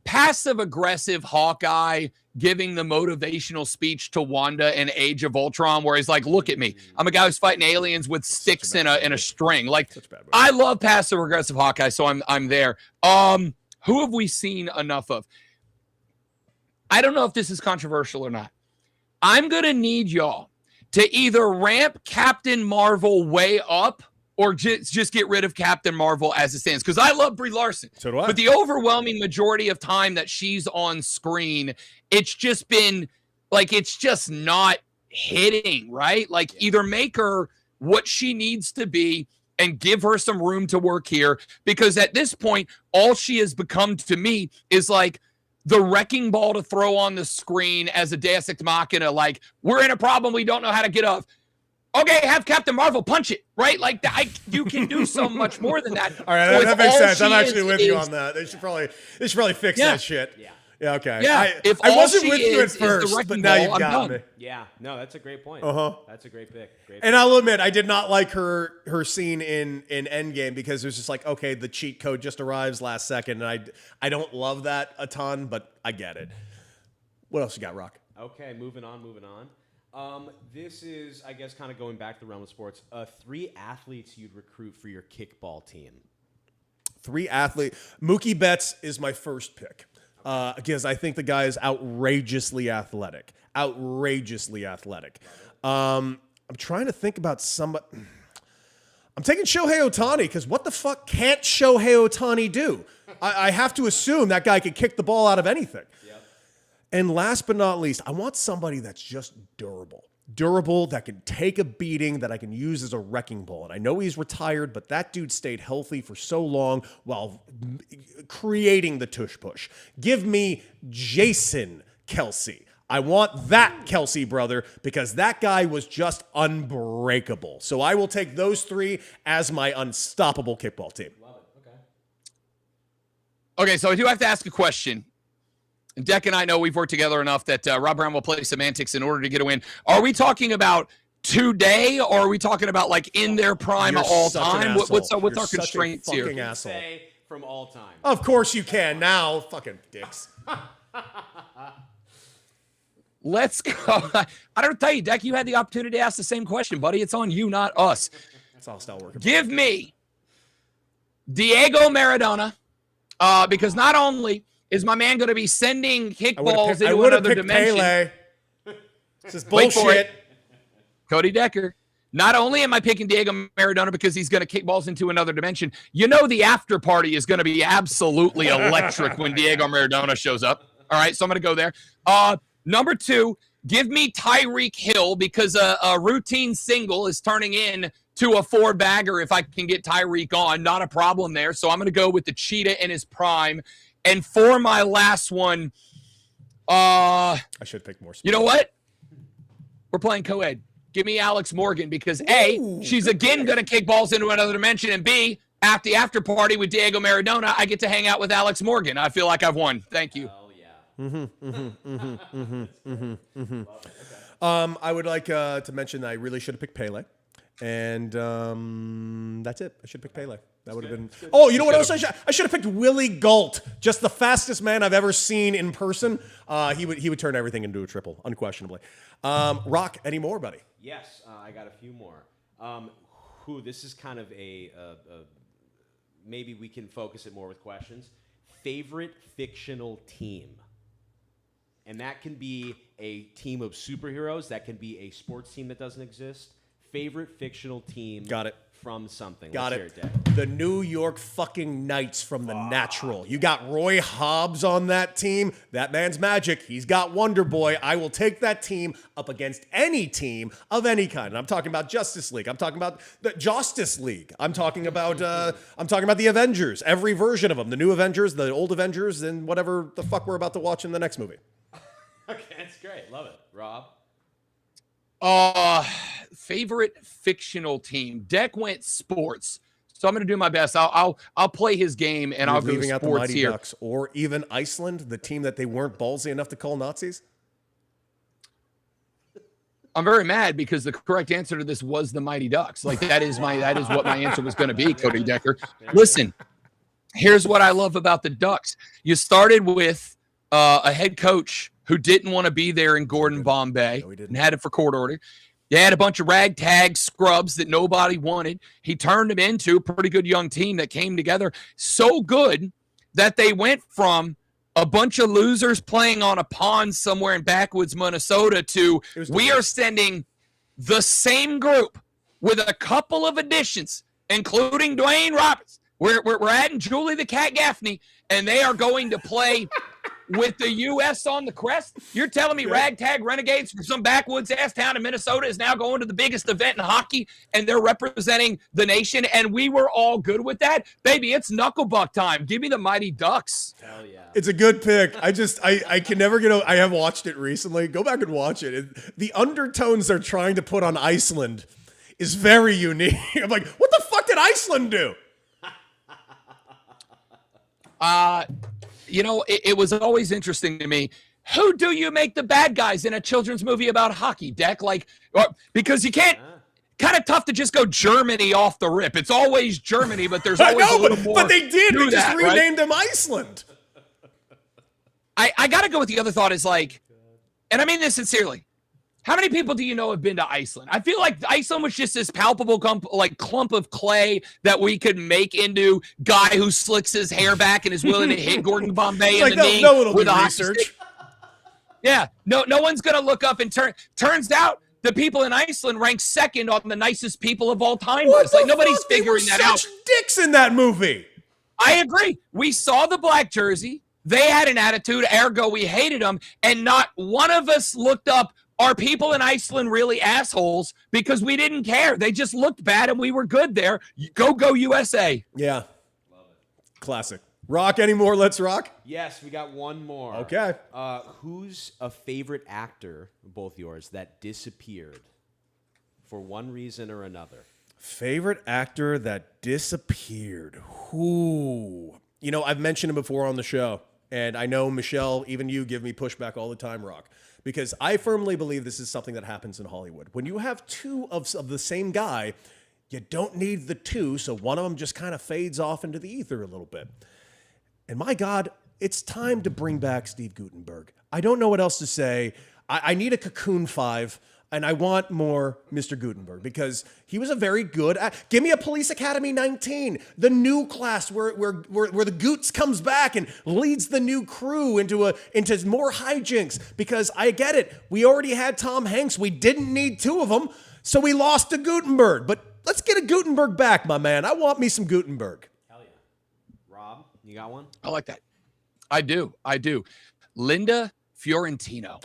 passive aggressive Hawkeye giving the motivational speech to Wanda in Age of Ultron where he's like, look at me. I'm a guy who's fighting aliens with sticks in a string. Like I love passive aggressive Hawkeye, so I'm there. Who have we seen enough of? I don't know if this is controversial or not. I'm going to need y'all to either ramp Captain Marvel way up or just get rid of Captain Marvel as it stands. Because I love Brie Larson. So do I. But the overwhelming majority of time that she's on screen, it's just been like, it's just not hitting, right? Like either make her what she needs to be and give her some room to work here. Because at this point, all she has become to me is like, the wrecking ball to throw on the screen as a Deus Ex Machina, like, we're in a problem, we don't know how to get off. Okay, have Captain Marvel punch it, right? Like, you can do so much more than that. All right, that makes sense. I'm actually with you on that. They should probably fix that shit. Yeah, okay. Yeah, I wasn't with you at first, but now you've got me. Yeah, no, that's a great point. That's a great pick. And I'll admit, I did not like her scene in Endgame because it was just like, okay, the cheat code just arrives last second, and I don't love that a ton, but I get it. What else you got, Rock? Okay, moving on. This is, I guess, kind of going back to the realm of sports. 3 athletes you'd recruit for your kickball team. 3 athletes. Mookie Betts is my first pick. Because I think the guy is outrageously athletic. I'm trying to think about somebody. I'm taking Shohei Ohtani because what the fuck can't Shohei Ohtani do? I have to assume that guy could kick the ball out of anything. Yep. And last but not least, I want somebody that's just durable. Durable, that can take a beating, that I can use as a wrecking ball. And I know he's retired, but that dude stayed healthy for so long while creating the tush push. Give me Jason Kelsey. I want that Kelsey brother because that guy was just unbreakable. So I will take those 3 as my unstoppable kickball team. Love it. Okay, so I do have to ask a question. Deck and I know we've worked together enough that Rob Brown will play semantics in order to get a win. Are we talking about today, or are we talking about like in their prime all time? What's our constraints here? Asshole. Say from all time. Of course you can now, fucking dicks. Let's go. I don't tell you, Deck, you had the opportunity to ask the same question, buddy. It's on you, not us. That's all still working. Give me Diego Maradona, because not only is my man going to be sending kickballs into another dimension. Pele. This is bullshit. Cody Decker. Not only am I picking Diego Maradona because he's going to kick balls into another dimension, you know the after party is going to be absolutely electric when Diego Maradona shows up. All right, so I'm going to go there. Number 2, give me Tyreek Hill because a routine single is turning in to a 4-bagger if I can get Tyreek on. Not a problem there. So I'm going to go with the cheetah in his prime. And for my last one, I should pick more. You know what? We're playing co-ed. Give me Alex Morgan because A, she's again going to kick balls into another dimension, and B, at the after party with Diego Maradona, I get to hang out with Alex Morgan. I feel like I've won. Thank you. I would like to mention that I really should have picked Pele. And that's it. I should have picked Pele. That would have been. Oh, you know what else? I should have picked Willie Galt, just the fastest man I've ever seen in person. He would turn everything into a triple, unquestionably. Rock, any more, buddy? Yes, I got a few more. This is kind of a maybe we can focus it more with questions. Favorite fictional team. And that can be a team of superheroes. That can be a sports team that doesn't exist. Favorite fictional team. Got it. From something. Got Let's it. hear it, Dad. The New York fucking Knights from The Natural. You got Roy Hobbs on that team. That man's magic. He's got Wonder Boy. I will take that team up against any team of any kind. And I'm talking about Justice League. I'm talking about the Justice League. I'm talking about the Avengers. Every version of them. The new Avengers, the old Avengers, and whatever the fuck we're about to watch in the next movie. Okay, that's great. Love it. Rob? Favorite fictional team. Deck went sports, so I'm going to do my best. I'll play his game and I'll go leaving out the sports Mighty here. Ducks or even Iceland, the team that they weren't ballsy enough to call Nazis. I'm very mad because the correct answer to this was the Mighty Ducks. Like that is what my answer was going to be, Cody Decker. Listen, here's what I love about the Ducks. You started with a head coach who didn't want to be there in Gordon Bombay and had it for court order. They had a bunch of ragtag scrubs that nobody wanted. He turned them into a pretty good young team that came together so good that they went from a bunch of losers playing on a pond somewhere in backwoods Minnesota to we are sending the same group with a couple of additions, including Dwayne Roberts. We're adding Julie the Cat Gaffney, and they are going to play with the U.S. on the crest. You're telling me ragtag renegades from some backwoods ass town in Minnesota is now going to the biggest event in hockey, and they're representing the nation, and we were all good with that? Baby, it's knucklebuck time. Give me the Mighty Ducks. Hell yeah. It's a good pick. I can never get over. I have watched it recently. Go back and watch it. The undertones they're trying to put on Iceland is very unique. I'm like, what the fuck did Iceland do? It was always interesting to me. Who do you make the bad guys in a children's movie about hockey, Deck? Because you can't. Kind of tough to just go Germany off the rip. It's always Germany, but there's always a little more. But they did. They just right? renamed them Iceland. I got to go with the other thought is and I mean this sincerely. How many people do you know have been to Iceland? I feel like Iceland was just this palpable clump of clay that we could make into guy who slicks his hair back and is willing to hit Gordon Bombay in the knee with a research. Yeah, no one's gonna look up and turns out the people in Iceland rank second on the nicest people of all time. It's like nobody's figuring that out. Dicks in that movie. I agree. We saw the black jersey. They had an attitude, ergo we hated them, and not one of us looked up. Are people in Iceland really assholes? Because we didn't care. They just looked bad and we were good there. Go USA. Yeah. Love it. Classic. Rock anymore? Let's rock. Yes, we got one more. Okay. Who's a favorite actor, both yours, that disappeared for one reason or another? Favorite actor that disappeared? Who? I've mentioned him before on the show. And I know, Michelle, even you give me pushback all the time, Rock. Because I firmly believe this is something that happens in Hollywood. When you have two of the same guy, you don't need the two, so one of them just kind of fades off into the ether a little bit. And my God, it's time to bring back Steve Guttenberg. I don't know what else to say. I need a Cocoon 5, and I want more Mr. Guttenberg because he was a very good. Give me a Police Academy 19, the new class where the Goots comes back and leads the new crew into more hijinks. Because I get it, we already had Tom Hanks, we didn't need two of them, so we lost to Guttenberg. But let's get a Guttenberg back, my man. I want me some Guttenberg. Hell yeah, Rob, you got one? I like that. I do. Linda Fiorentino.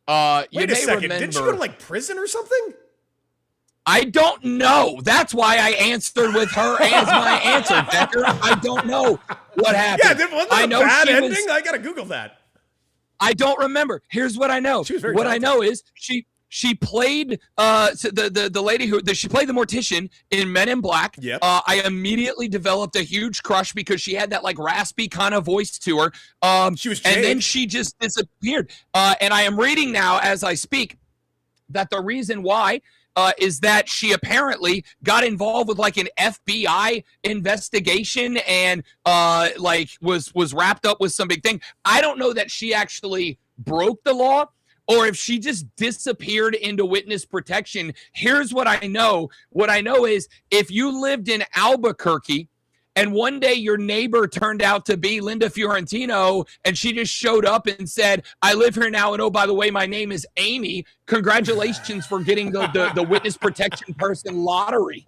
Wait a second. Didn't you go to prison or something? I don't know. That's why I answered with her as my answer, Decker. I don't know what happened. Yeah, wasn't that a bad ending? I gotta Google that. I don't remember. Here's what I know. She was very what talented. I know is she played the lady she played the mortician in Men in Black. Yep. I immediately developed a huge crush because she had that raspy kind of voice to her. She was and then she just disappeared. And I am reading now as I speak that the reason why is that she apparently got involved with an FBI investigation and was wrapped up with some big thing. I don't know that she actually broke the law, or if she just disappeared into witness protection. Here's what I know. What I know is if you lived in Albuquerque and one day your neighbor turned out to be Linda Fiorentino, and she just showed up and said, I live here now, and oh, by the way, my name is Amy. Congratulations for getting the witness protection person lottery.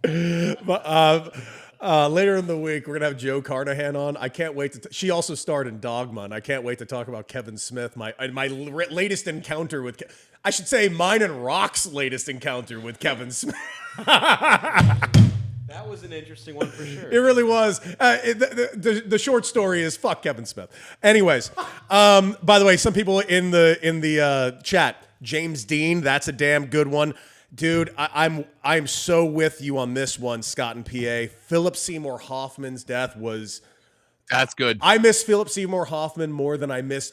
Later in the week, we're going to have Joe Carnahan on. I can't wait to she also starred in Dogma, and I can't wait to talk about Kevin Smith, my latest encounter with I should say mine and Rock's latest encounter with Kevin Smith. That was an interesting one for sure. It really was. The short story is fuck Kevin Smith. Anyways, by the way, some people in the chat, James Dean, that's a damn good one. Dude, I'm so with you on this one, Scott and PA. Philip Seymour Hoffman's death was... That's good. I miss Philip Seymour Hoffman more than I miss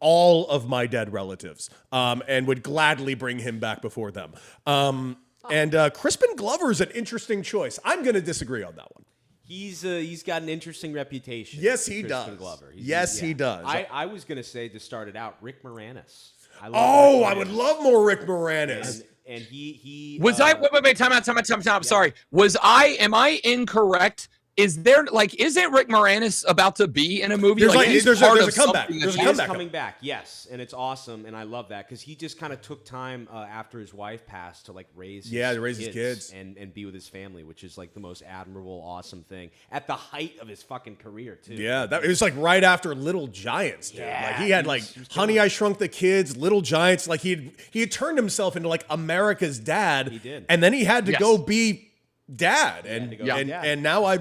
all of my dead relatives, and would gladly bring him back before them. And Crispin Glover's an interesting choice. I'm going to disagree on that one. He's got an interesting reputation. Yes, he Crispin does. Glover. He does. I was going to say, to start it out, Rick Moranis. I would love more Rick Moranis. And he was I wait, time out. Yeah. Sorry. Am I incorrect? Isn't Rick Moranis about to be in a movie? There's a comeback. He's coming back, yes, and it's awesome, and I love that because he just kind of took time after his wife passed to raise his kids and be with his family, which is the most admirable, awesome thing at the height of his fucking career too. Yeah, it was right after Little Giants. Dude. Yeah, he had Honey, I Shrunk the Kids, Little Giants. He had turned himself into America's dad. He did, and then he had to go be dad, and now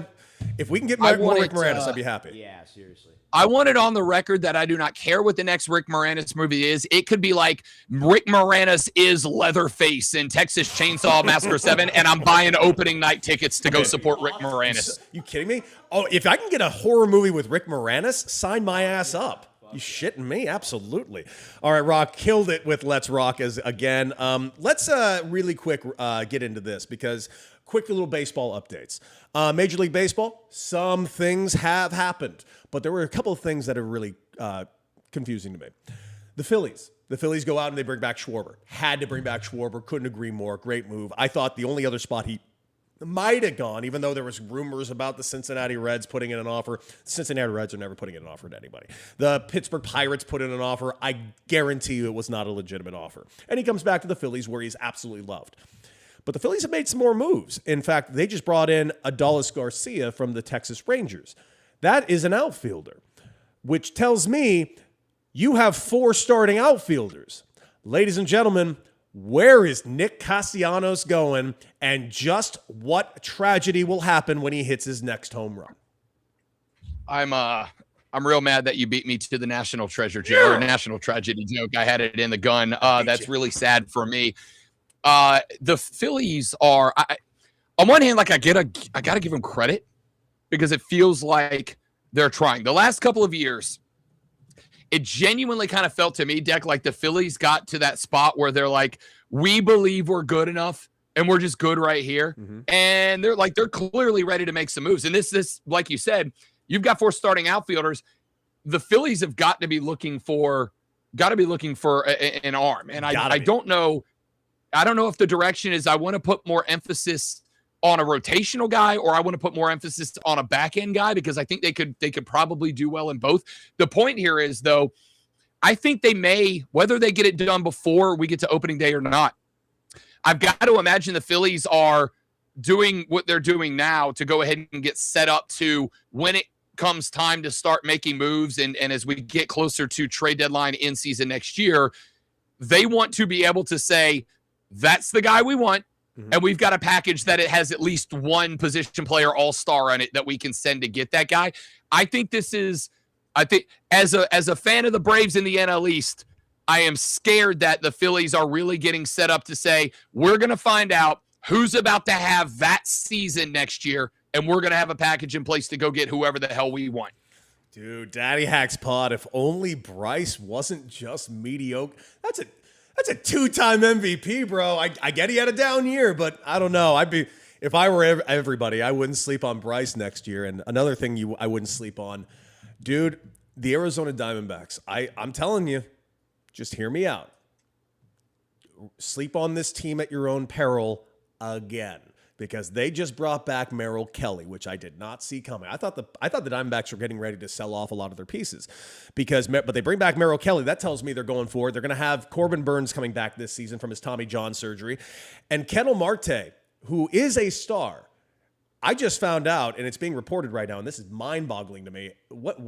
if we can get more Rick Moranis, I'd be happy. Yeah, seriously. I want it on the record that I do not care what the next Rick Moranis movie is. It could be like Rick Moranis is Leatherface in Texas Chainsaw Massacre 7, and I'm buying opening night tickets to go support Rick Moranis. You kidding me? Oh, if I can get a horror movie with Rick Moranis, sign my ass up. You shitting me? Absolutely. All right, Rock killed it with Let's Rock again. Let's really quick get into this because quick little baseball updates. Major League Baseball, some things have happened, but there were a couple of things that are really confusing to me. The Phillies go out and they bring back Schwarber. Had to bring back Schwarber. Couldn't agree more. Great move. I thought the only other spot he might have gone, even though there was rumors about the Cincinnati Reds putting in an offer. The Cincinnati Reds are never putting in an offer to anybody. The Pittsburgh Pirates put in an offer. I guarantee you it was not a legitimate offer. And he comes back to the Phillies where he's absolutely loved. But the Phillies have made some more moves. In fact, they just brought in Adolis Garcia from the Texas Rangers. That is an outfielder, which tells me you have 4 starting outfielders. Ladies and gentlemen, where is Nick Castellanos going, and just what tragedy will happen when he hits his next home run? I'm real mad that you beat me to the national treasure joke or national tragedy joke. I had it in the gun. That's really sad for me. The Phillies are, on one hand, I got to give them credit because it feels like they're trying. The last couple of years, it genuinely kind of felt to me, Deck, like the Phillies got to that spot where they're like, we believe we're good enough and we're just good right here. Mm-hmm. And they're clearly ready to make some moves. And this, like you said, you've got 4 starting outfielders. The Phillies have got to be looking for an arm. And I don't know. I don't know if the direction is I want to put more emphasis on a rotational guy or I want to put more emphasis on a back end guy because I think they could probably do well in both. The point here is, though, I think they may, whether they get it done before we get to opening day or not, I've got to imagine the Phillies are doing what they're doing now to go ahead and get set up to when it comes time to start making moves. And as we get closer to trade deadline in season next year, they want to be able to say, that's the guy we want. Mm-hmm. And we've got a package that it has at least one position player all-star on it that we can send to get that guy. I think as a fan of the Braves in the NL East, I am scared that the Phillies are really getting set up to say, we're going to find out who's about to have that season next year, and we're going to have a package in place to go get whoever the hell we want. Dude, Daddy Hacks Pod, if only Bryce wasn't just mediocre. That's a 2-time MVP, bro. I get he had a down year, but I don't know. If I were everybody, I wouldn't sleep on Bryce next year. And another thing I wouldn't sleep on, dude, the Arizona Diamondbacks. I'm telling you, just hear me out. Sleep on this team at your own peril again. because they just brought back Merrill Kelly, which I did not see coming. I thought the Diamondbacks were getting ready to sell off a lot of their pieces, but they bring back Merrill Kelly. That tells me they're going for it. They're going to have Corbin Burns coming back this season from his Tommy John surgery, and Ketel Marte, who is a star. I just found out, and it's being reported right now, and this is mind-boggling to me. What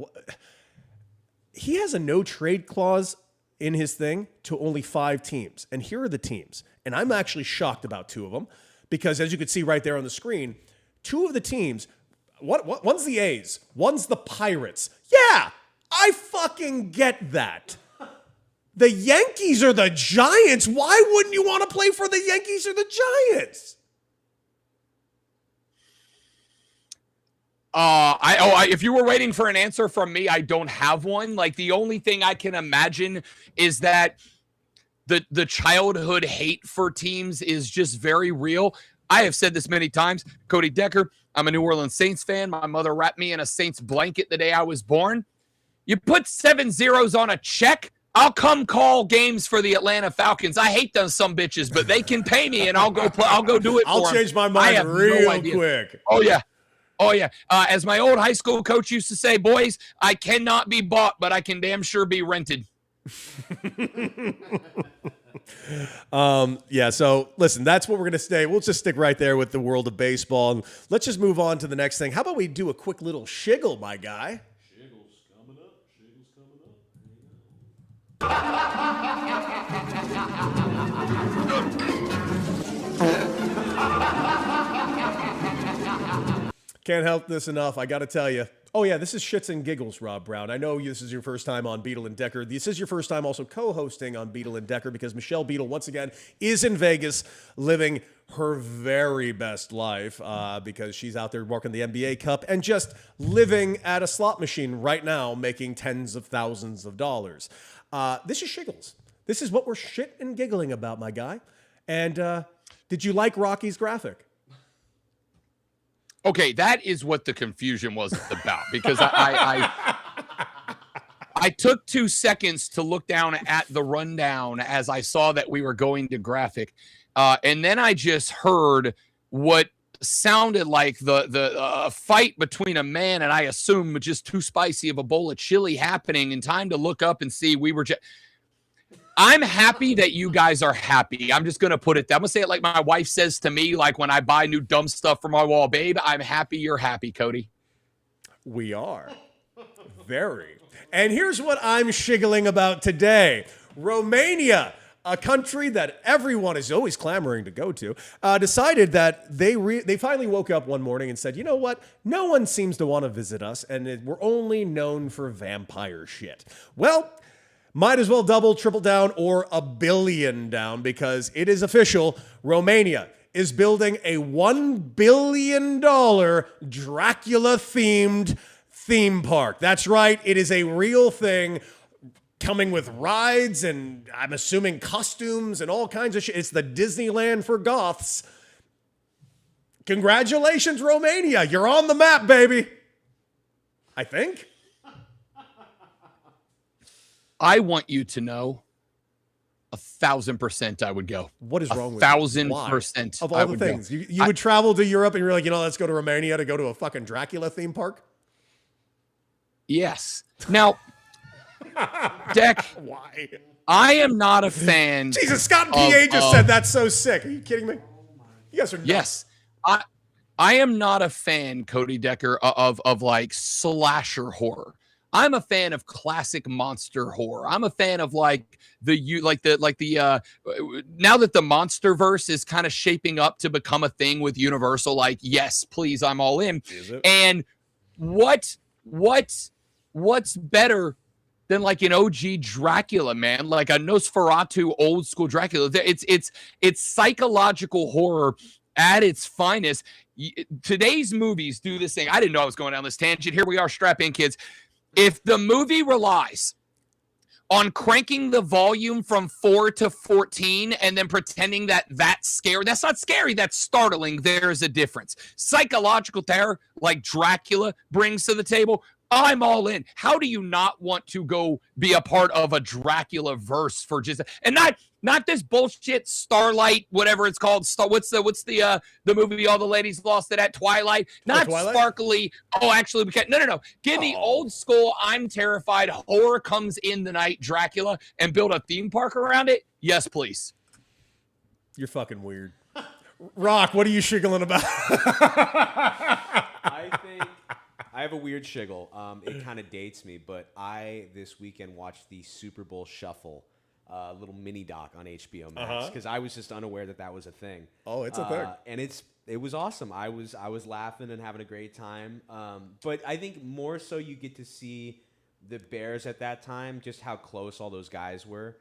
he has a no-trade clause in his thing to only 5 teams. And here are the teams. And I'm actually shocked about 2 of them because, as you can see right there on the screen, 2 of the teams, one's the A's, one's the Pirates. Yeah, I fucking get that. The Yankees are the Giants. Why wouldn't you want to play for the Yankees or the Giants? If you were waiting for an answer from me, I don't have one. Like, the only thing I can imagine is that the childhood hate for teams is just very real. I have said this many times. Cody Decker, I'm a New Orleans Saints fan. My mother wrapped me in a Saints blanket the day I was born. You put 7 zeros on a check, I'll come call games for the Atlanta Falcons. I hate them some bitches, but they can pay me, and I'll go do it for them. I'll change my mind real quick. Oh, yeah. Oh, yeah. As my old high school coach used to say, boys, I cannot be bought, but I can damn sure be rented. Yeah, so listen, that's what we're going to stay. We'll just stick right there with the world of baseball. And let's just move on to the next thing. How about we do a quick little shiggle, my guy? Shiggle's coming up. Can't help this enough. I got to tell you. Oh, yeah, this is Shits and Giggles, Rob Brown. I know this is your first time on Beadle and Decker. This is your first time also co-hosting on Beadle and Decker because Michelle Beadle, once again, is in Vegas living her very best life because she's out there working the NBA Cup and just living at a slot machine right now, making tens of thousands of dollars. This is Shiggles. This is what we're shit and giggling about, my guy. And did you like Rocky's graphic? Okay, that is what the confusion was about, because I took 2 seconds to look down at the rundown as I saw that we were going to graphic, and then I just heard what sounded like the fight between a man and I assume just too spicy of a bowl of chili happening, and time to look up and see we were just... I'm happy that you guys are happy. I'm just going to put it, I'm going to say it like my wife says to me, like when I buy new dumb stuff for my wall, babe, I'm happy you're happy, Cody. We are. Very. And here's what I'm shiggling about today. Romania, a country that everyone is always clamoring to go to, decided that they finally woke up one morning and said, you know what? No one seems to want to visit us, and we're only known for vampire shit. Well, might as well double, triple down, or a billion down, because it is official. Romania is building a $1 billion Dracula-themed theme park. That's right. It is a real thing, coming with rides and I'm assuming costumes and all kinds of shit. It's the Disneyland for goths. Congratulations, Romania. You're on the map, baby. I think. I want you to know 1,000% I would go. What is wrong with 1,000%? Of all the things. You would travel to Europe and you're like, let's go to Romania to go to a fucking Dracula theme park? Yes. Now, Deck, why? I am not a fan. Jesus, Scott and PA just said that's so sick. Are you kidding me? You guys are nuts. Yes. I am not a fan, Cody Decker, of like slasher horror. I'm a fan of classic monster horror. I'm a fan of now that the Monsterverse is kind of shaping up to become a thing with Universal, like, yes, please, I'm all in. And what's better than like an OG Dracula, man? Like a Nosferatu old school Dracula. It's psychological horror at its finest. Today's movies do this thing. I didn't know I was going down this tangent. Here we are, strap in, kids. If the movie relies on cranking the volume from 4 to 14 and then pretending that's scary, that's not scary, that's startling. There's a difference. Psychological terror, like Dracula brings to the table, I'm all in. How do you not want to go be a part of a Dracula verse for just and not this bullshit Starlight, whatever it's called. What's the movie all the ladies lost it at Twilight? Not Twilight? sparkly. Oh, actually, we can't. No. Give me old school. I'm terrified. Horror comes in the night. Dracula and build a theme park around it. Yes, please. You're fucking weird. Rock, what are you shiggling about? I think I have a weird shiggle. It kind of dates me, but I this weekend watched the Super Bowl Shuffle, little mini doc on HBO Max because I was just unaware that was a thing. Oh, it's a thing, and it was awesome. I was laughing and having a great time. But I think more so you get to see the Bears at that time, just how close all those guys were,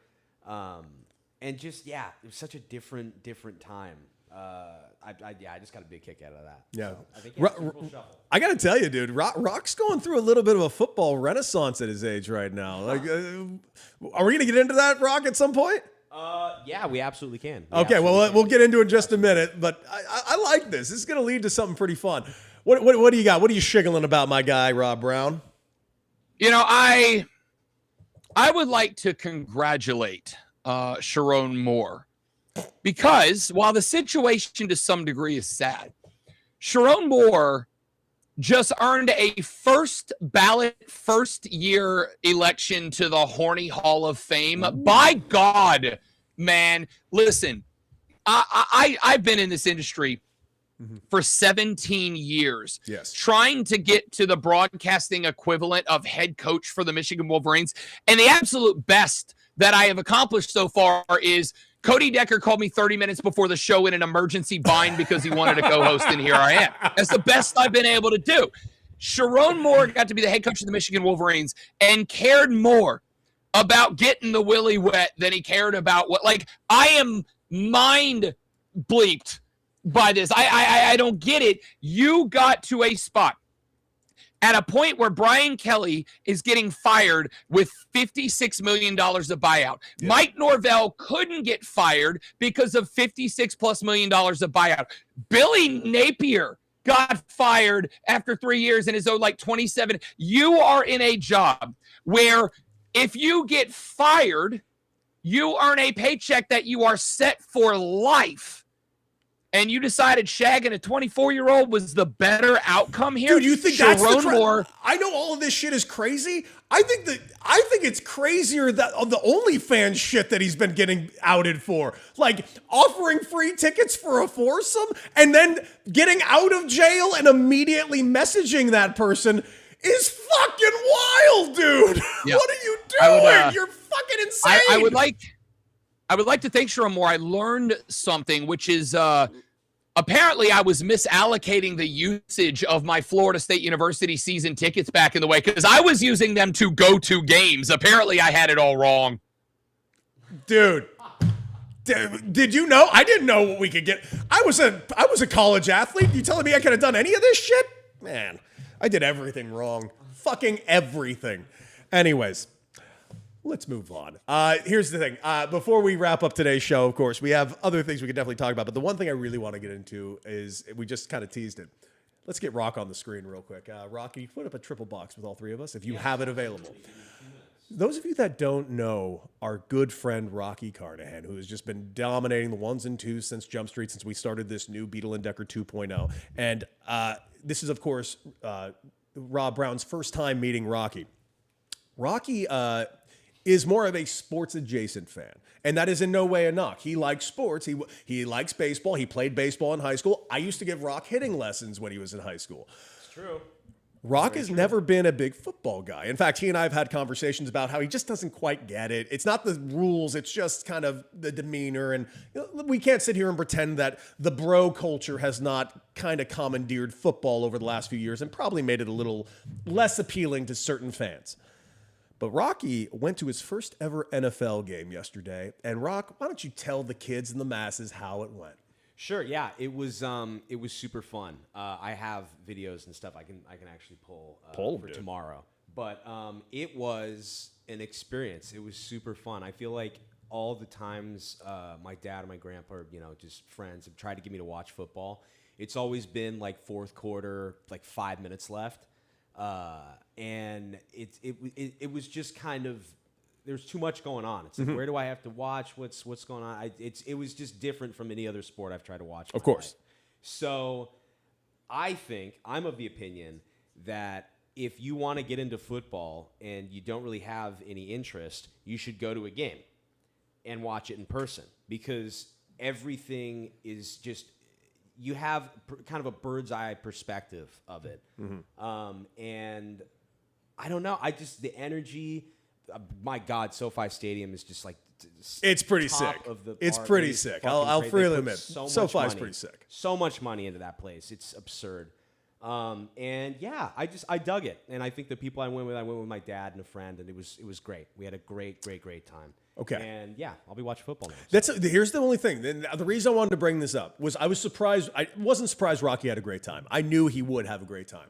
and just it was such a different time. I just got a big kick out of that. Yeah. So I think Super Bowl Shuffle. I got to tell you, dude, Rock's going through a little bit of a football renaissance at his age right now. Like, are we going to get into that, Rock, at some point? Yeah, we absolutely can. Okay, well, we'll get into it in just a minute, but I like this. This is going to lead to something pretty fun. What do you got? What are you shiggling about, my guy, Rob Brown? You know, I would like to congratulate Sharon Moore. Because while the situation to some degree is sad, Sharon Moore just earned a first ballot, first year election to the Horny Hall of Fame. By God, man, listen, I've been in this industry for 17 years, trying to get to the broadcasting equivalent of head coach for the Michigan Wolverines. And the absolute best that I have accomplished so far is Cody Decker called me 30 minutes before the show in an emergency bind because he wanted to co-host, and here I am. That's the best I've been able to do. Sharon Moore got to be the head coach of the Michigan Wolverines and cared more about getting the willy wet than he cared about what. Like, I am mind bleeped by this. I don't get it. You got to a spot at a point where Brian Kelly is getting fired with $56 million of buyout. Yeah. Mike Norvell couldn't get fired because of $56+ million of buyout. Billy Napier got fired after 3 years and is owed like 27. You are in a job where if you get fired, you earn a paycheck that you are set for life. And you decided shagging a 24-year-old was the better outcome here? Dude, you think that's the I know all of this shit is crazy. I think it's crazier that of the OnlyFans shit that he's been getting outed for. Like offering free tickets for a foursome and then getting out of jail and immediately messaging that person is fucking wild, dude. Yeah. What are you doing? You're fucking insane. I would like to thank Sharon Moore. I learned something, which is apparently I was misallocating the usage of my Florida State University season tickets back in the way because I was using them to go to games. Apparently I had it all wrong. Dude, did you know? I didn't know what we could get. I was a college athlete. You telling me I could have done any of this shit? Man, I did everything wrong. Fucking everything. Anyways. Let's move on. Here's the thing. Before we wrap up today's show, of course, we have other things we could definitely talk about. But the one thing I really want to get into is we just kind of teased it. Let's get Rock on the screen real quick. Rock, can you put up a triple box with all three of us if you have it available? Those of you that don't know our good friend Rocky Carnahan, who has just been dominating the ones and twos since Jump Street, since we started this new Beadle and Decker 2.0. And this is, of course, Rob Brown's first time meeting Rocky. Rocky is more of a sports adjacent fan. And that is in no way a knock. He likes sports. He likes baseball. He played baseball in high school. I used to give Rock hitting lessons when he was in high school. It's true. Rock has never been a big football guy. In fact, he and I have had conversations about how he just doesn't quite get it. It's not the rules. It's just kind of the demeanor. And we can't sit here and pretend that the bro culture has not kind of commandeered football over the last few years and probably made it a little less appealing to certain fans. But Rocky went to his first ever NFL game yesterday. And Rock, why don't you tell the kids and the masses how it went? Sure. Yeah, it was super fun. I have videos and stuff I can actually pull for tomorrow. But it was an experience. It was super fun. I feel like all the times my dad and my grandpa, just friends, have tried to get me to watch football. It's always been like fourth quarter, like 5 minutes left. and it was just kind of, there's too much going on. It's like, where do I have to watch? What's going on? It was just different from any other sport I've tried to watch. Of course. Life. So I'm of the opinion that if you want to get into football and you don't really have any interest, you should go to a game and watch it in person, because everything is just, you have kind of a bird's eye perspective of it. And I don't know. The energy, my God, SoFi Stadium is just like, it's pretty sick. It's pretty sick. I'll freely admit, SoFi's pretty sick. So much money into that place. It's absurd. And yeah, I dug it. And I think the people I went with my dad and a friend, and it was great. We had a great time. Okay. And yeah, I'll be watching football now. So. Here's the only thing. The reason I wanted to bring this up was I was surprised. I wasn't surprised Rocky had a great time. I knew he would have a great time.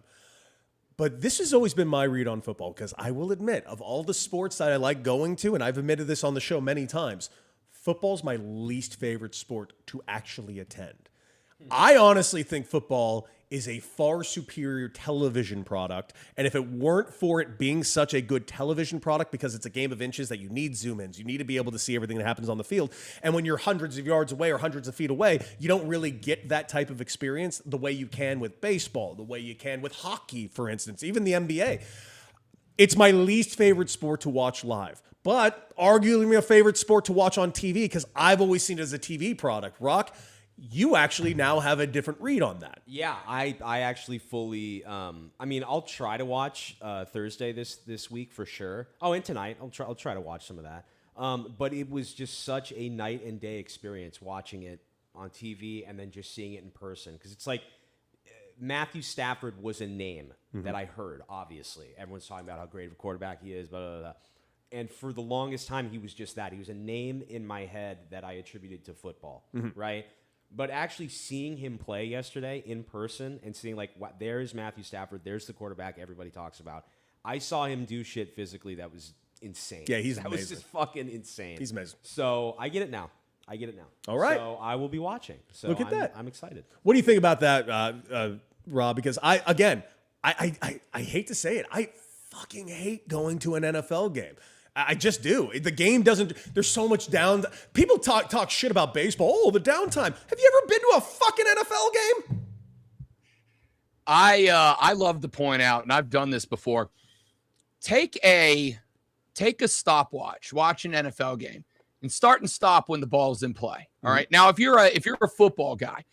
But this has always been my read on football, because I will admit, of all the sports that I like going to, and I've admitted this on the show many times, football's my least favorite sport to actually attend. I honestly think football is a far superior television product. And if it weren't for it being such a good television product, because it's a game of inches that you need zoom ins, you need to be able to see everything that happens on the field. And when you're hundreds of yards away or hundreds of feet away, you don't really get that type of experience the way you can with baseball, the way you can with hockey, for instance, even the NBA. It's my least favorite sport to watch live, but arguably my favorite sport to watch on TV, because I've always seen it as a TV product. Rock, you actually now have a different read on that. Yeah, I actually fully. I'll try to watch Thursday this week for sure. Oh, and tonight I'll try to watch some of that. But it was just such a night and day experience watching it on TV and then just seeing it in person, because it's like Matthew Stafford was a name that I heard. Obviously, everyone's talking about how great of a quarterback he is, blah blah blah. And for the longest time, he was just that. He was a name in my head that I attributed to football, right? But actually seeing him play yesterday in person and seeing there's Matthew Stafford, there's the quarterback everybody talks about. I saw him do shit physically that was insane. Yeah, he's that amazing. was just fucking insane. He's amazing. So I get it now. All right. So I will be watching. So look at that. I'm excited. What do you think about that, Rob? Because I hate to say it, I fucking hate going to an NFL game. I just do. The game doesn't. There's so much down. People talk shit about baseball. Oh, the downtime. Have you ever been to a fucking NFL game? I love to point out, and I've done this before. Take a stopwatch, watch an NFL game, and start and stop when the ball's in play. All right. Now, if you're a football guy,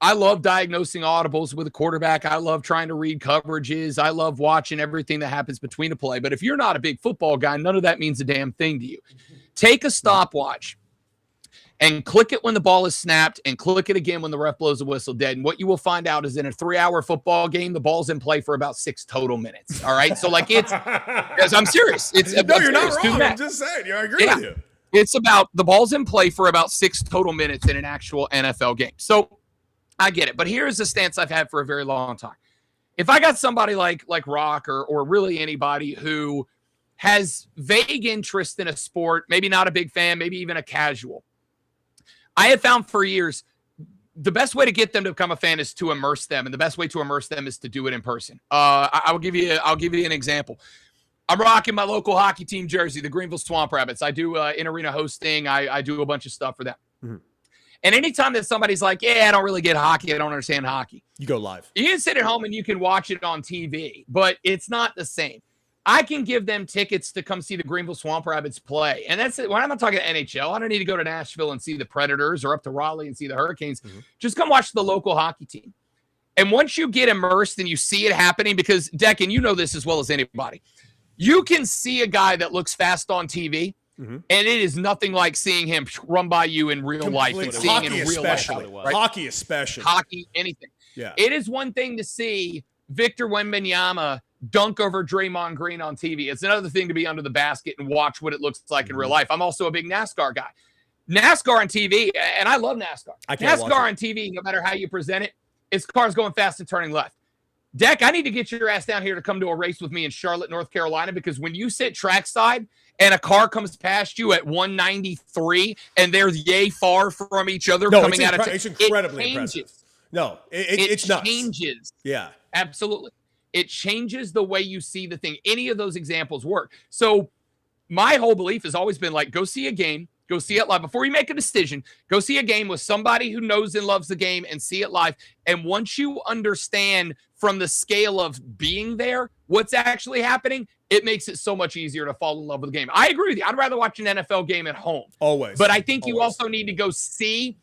I love diagnosing audibles with a quarterback. I love trying to read coverages. I love watching everything that happens between a play. But if you're not a big football guy, none of that means a damn thing to you. Take a stopwatch and click it when the ball is snapped and click it again when the ref blows the whistle dead. And what you will find out is in a 3-hour football game, the ball's in play for about 6 total minutes. All right. So because I'm serious. No, you're not wrong. I'm just saying. I agree with you. It's about the ball's in play for about 6 total minutes in an actual NFL game. So I get it, but here's the stance I've had for a very long time. If I got somebody like Rock or really anybody who has vague interest in a sport, maybe not a big fan, maybe even a casual, I have found for years the best way to get them to become a fan is to immerse them, and the best way to immerse them is to do it in person. I'll give you an example. I'm rocking my local hockey team jersey, the Greenville Swamp Rabbits. I do in-arena hosting. I do a bunch of stuff for them. Mm-hmm. And anytime that somebody's like, yeah, I don't really get hockey, I don't understand hockey, you go live. You can sit at home and you can watch it on TV, but it's not the same. I can give them tickets to come see the Greenville Swamp Rabbits play. And that's it. When I'm not talking NHL, I don't need to go to Nashville and see the Predators or up to Raleigh and see the Hurricanes. Mm-hmm. Just come watch the local hockey team. And once you get immersed and you see it happening, because, Deccan, you know this as well as anybody, you can see a guy that looks fast on TV. Mm-hmm. And it is nothing like seeing him run by you in real life and seeing in real life. Right? Hockey especially. Hockey, anything. Yeah. It is one thing to see Victor Wembanyama dunk over Draymond Green on TV. It's another thing to be under the basket and watch what it looks like in real life. I'm also a big NASCAR guy. NASCAR on TV, and I love NASCAR. NASCAR on TV, no matter how you present it, it's cars going fast and turning left. Deck, I need to get your ass down here to come to a race with me in Charlotte, North Carolina, because when you sit trackside and a car comes past you at 193 and they're yay far from each other coming out of it's incredibly impressive. No, it's nuts. Changes. Yeah. Absolutely. it changes the way you see the thing. Any of those examples work. So my whole belief has always been like, go see a game, go see it live. Before you make a decision, go see a game with somebody who knows and loves the game and see it live. And once you understand from the scale of being there what's actually happening, it makes it so much easier to fall in love with the game. I agree with you. I'd rather watch an NFL game at home. Always. But I think you also need to go see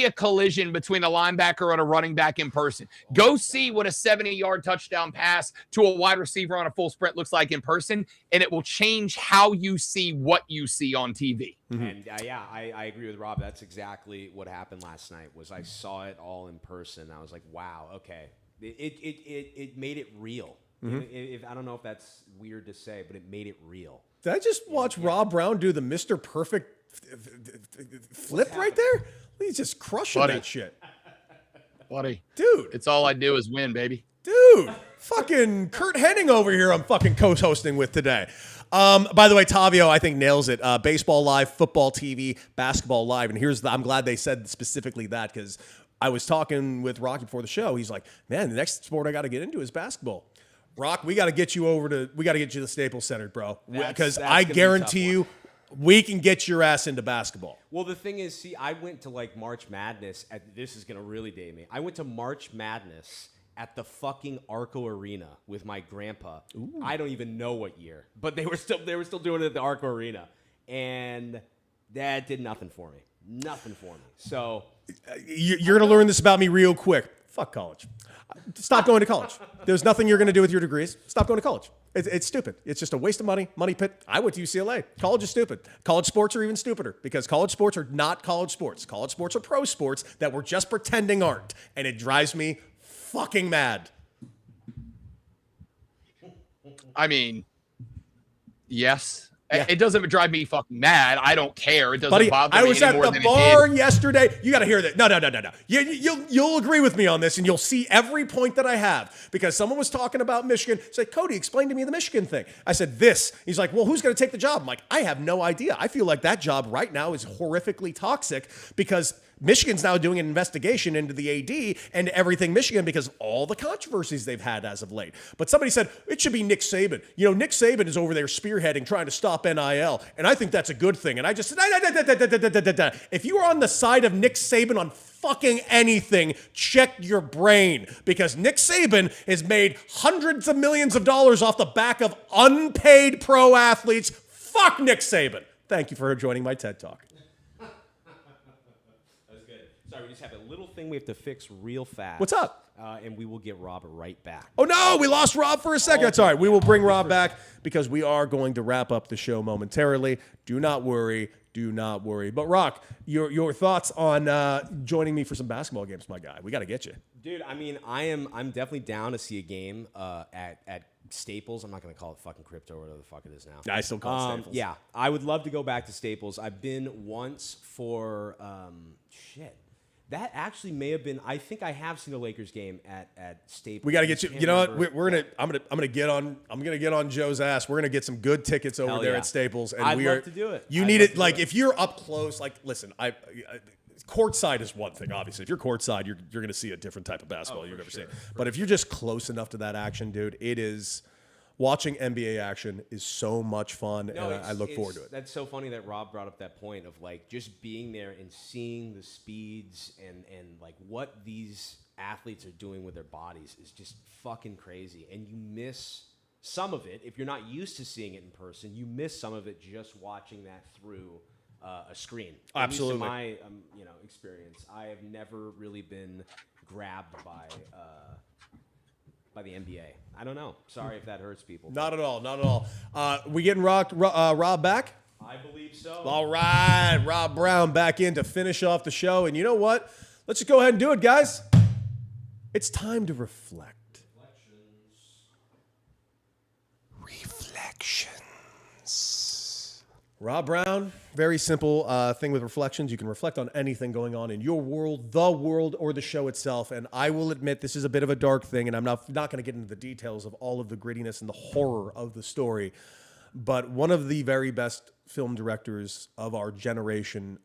a collision between a linebacker and a running back in person. Go see what a 70-yard touchdown pass to a wide receiver on a full sprint looks like in person, and it will change how you see what you see on TV. Mm-hmm. And I agree with Rob. That's exactly what happened last night. Was I saw it all in person. I was like, wow, okay. It made it real. Mm-hmm. I don't know if that's weird to say, but it made it real. Did I just watch Rob Brown do the Mr. Perfect flip right there? He's just crushing that shit. Buddy. Dude. It's all I do is win, baby. Dude. Fucking Kurt Hennig over here I'm fucking co-hosting with today. By the way, Tavio, I think nails it. Baseball live, football TV, basketball live. And I'm glad they said specifically that because I was talking with Rocky before the show. He's like, man, the next sport I got to get into is basketball. Rock, we got to get you to the Staples Center, bro. Because I guarantee you, we can get your ass into basketball. Well, the thing is, see, I went to like March Madness. This is going to really date me. I went to March Madness at the fucking Arco Arena with my grandpa. Ooh. I don't even know what year, but they were still doing it at the Arco Arena. And that did nothing for me. Nothing for me. So you're going to learn this about me real quick. Fuck college. Stop going to college. There's nothing you're going to do with your degrees. Stop going to college. It's stupid. It's just a waste of money pit. I went to UCLA. College is stupid. College sports are even stupider because college sports are not college sports. College sports are pro sports that we're just pretending aren't. And it drives me fucking mad. I mean, yes. Yeah. It doesn't drive me fucking mad. I don't care. It doesn't bother me. I was at the bar yesterday. You got to hear that. No. You'll agree with me on this, and you'll see every point that I have because someone was talking about Michigan. Say, Cody, explain to me the Michigan thing. I said this. He's like, well, who's going to take the job? I'm like, I have no idea. I feel like that job right now is horrifically toxic because Michigan's now doing an investigation into the AD and everything Michigan because of all the controversies they've had as of late. But somebody said it should be Nick Saban. You know, Nick Saban is over there spearheading, trying to stop NIL, and I think that's a good thing. And I just said, if you are on the side of Nick Saban on fucking anything, check your brain because Nick Saban has made hundreds of millions of dollars off the back of unpaid pro athletes. Fuck Nick Saban. Thank you for joining my TED Talk. Sorry, we just have a little thing we have to fix real fast. What's up? And we will get Rob right back. Oh, no, we lost Rob for a second. That's all right. We will bring Rob back because we are going to wrap up the show momentarily. Do not worry. Do not worry. But, Rock, your thoughts on joining me for some basketball games, my guy. We got to get you. Dude, I mean, I'm definitely down to see a game at Staples. I'm not going to call it fucking Crypto or whatever the fuck it is now. I still call it Staples. Yeah, I would love to go back to Staples. I've been once for, that actually may have been. I think I have seen a Lakers game at Staples. We got to get you. You know what? I'm gonna get on Joe's ass. We're gonna get some good tickets over there at Staples, and I'd love to do it. You need it. Like if you're up close. Like listen, courtside is one thing. Obviously, if you're courtside, you're gonna see a different type of basketball you've ever seen. But if you're just close enough to that action, dude, it is. Watching NBA action is so much fun, and I look forward to it. That's so funny that Rob brought up that point of like just being there and seeing the speeds and like what these athletes are doing with their bodies is just fucking crazy. And you miss some of it if you're not used to seeing it in person. You miss some of it just watching that through a screen. Absolutely. At least in my experience, I have never really been grabbed by the NBA. I don't know. Sorry if that hurts people. Not at all. Not at all. We getting Rob back? I believe so. All right. Rob Brown back in to finish off the show. And you know what? Let's just go ahead and do it, guys. It's time to reflect. Reflections. Rob Brown, very simple thing with reflections. You can reflect on anything going on in your world, the world, or the show itself. And I will admit this is a bit of a dark thing, and I'm not going to get into the details of all of the grittiness and the horror of the story. But one of the very best film directors of our generation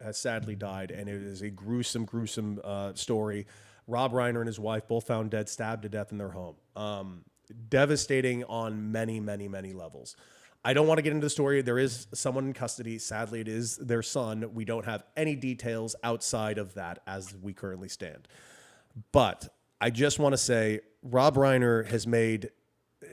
has sadly died, and it is a gruesome, gruesome story. Rob Reiner and his wife both found dead, stabbed to death in their home. Devastating on many, many, many levels. I don't want to get into the story. There is someone in custody. Sadly, it is their son. We don't have any details outside of that as we currently stand. But I just want to say Rob Reiner has made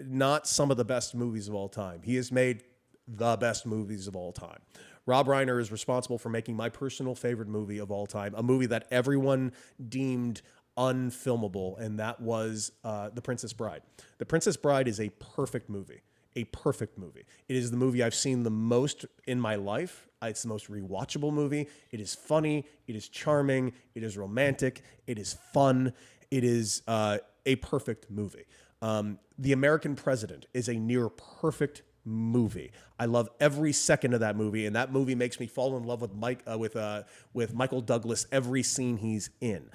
not some of the best movies of all time. He has made the best movies of all time. Rob Reiner is responsible for making my personal favorite movie of all time, a movie that everyone deemed unfilmable, and that was The Princess Bride. The Princess Bride is a perfect movie. A perfect movie. It is the movie I've seen the most in my life. It's the most rewatchable movie. It is funny. It is charming. It is romantic. It is fun. It is a perfect movie. The American President is a near perfect movie. I love every second of that movie, and that movie makes me fall in love with Michael Douglas every scene he's in.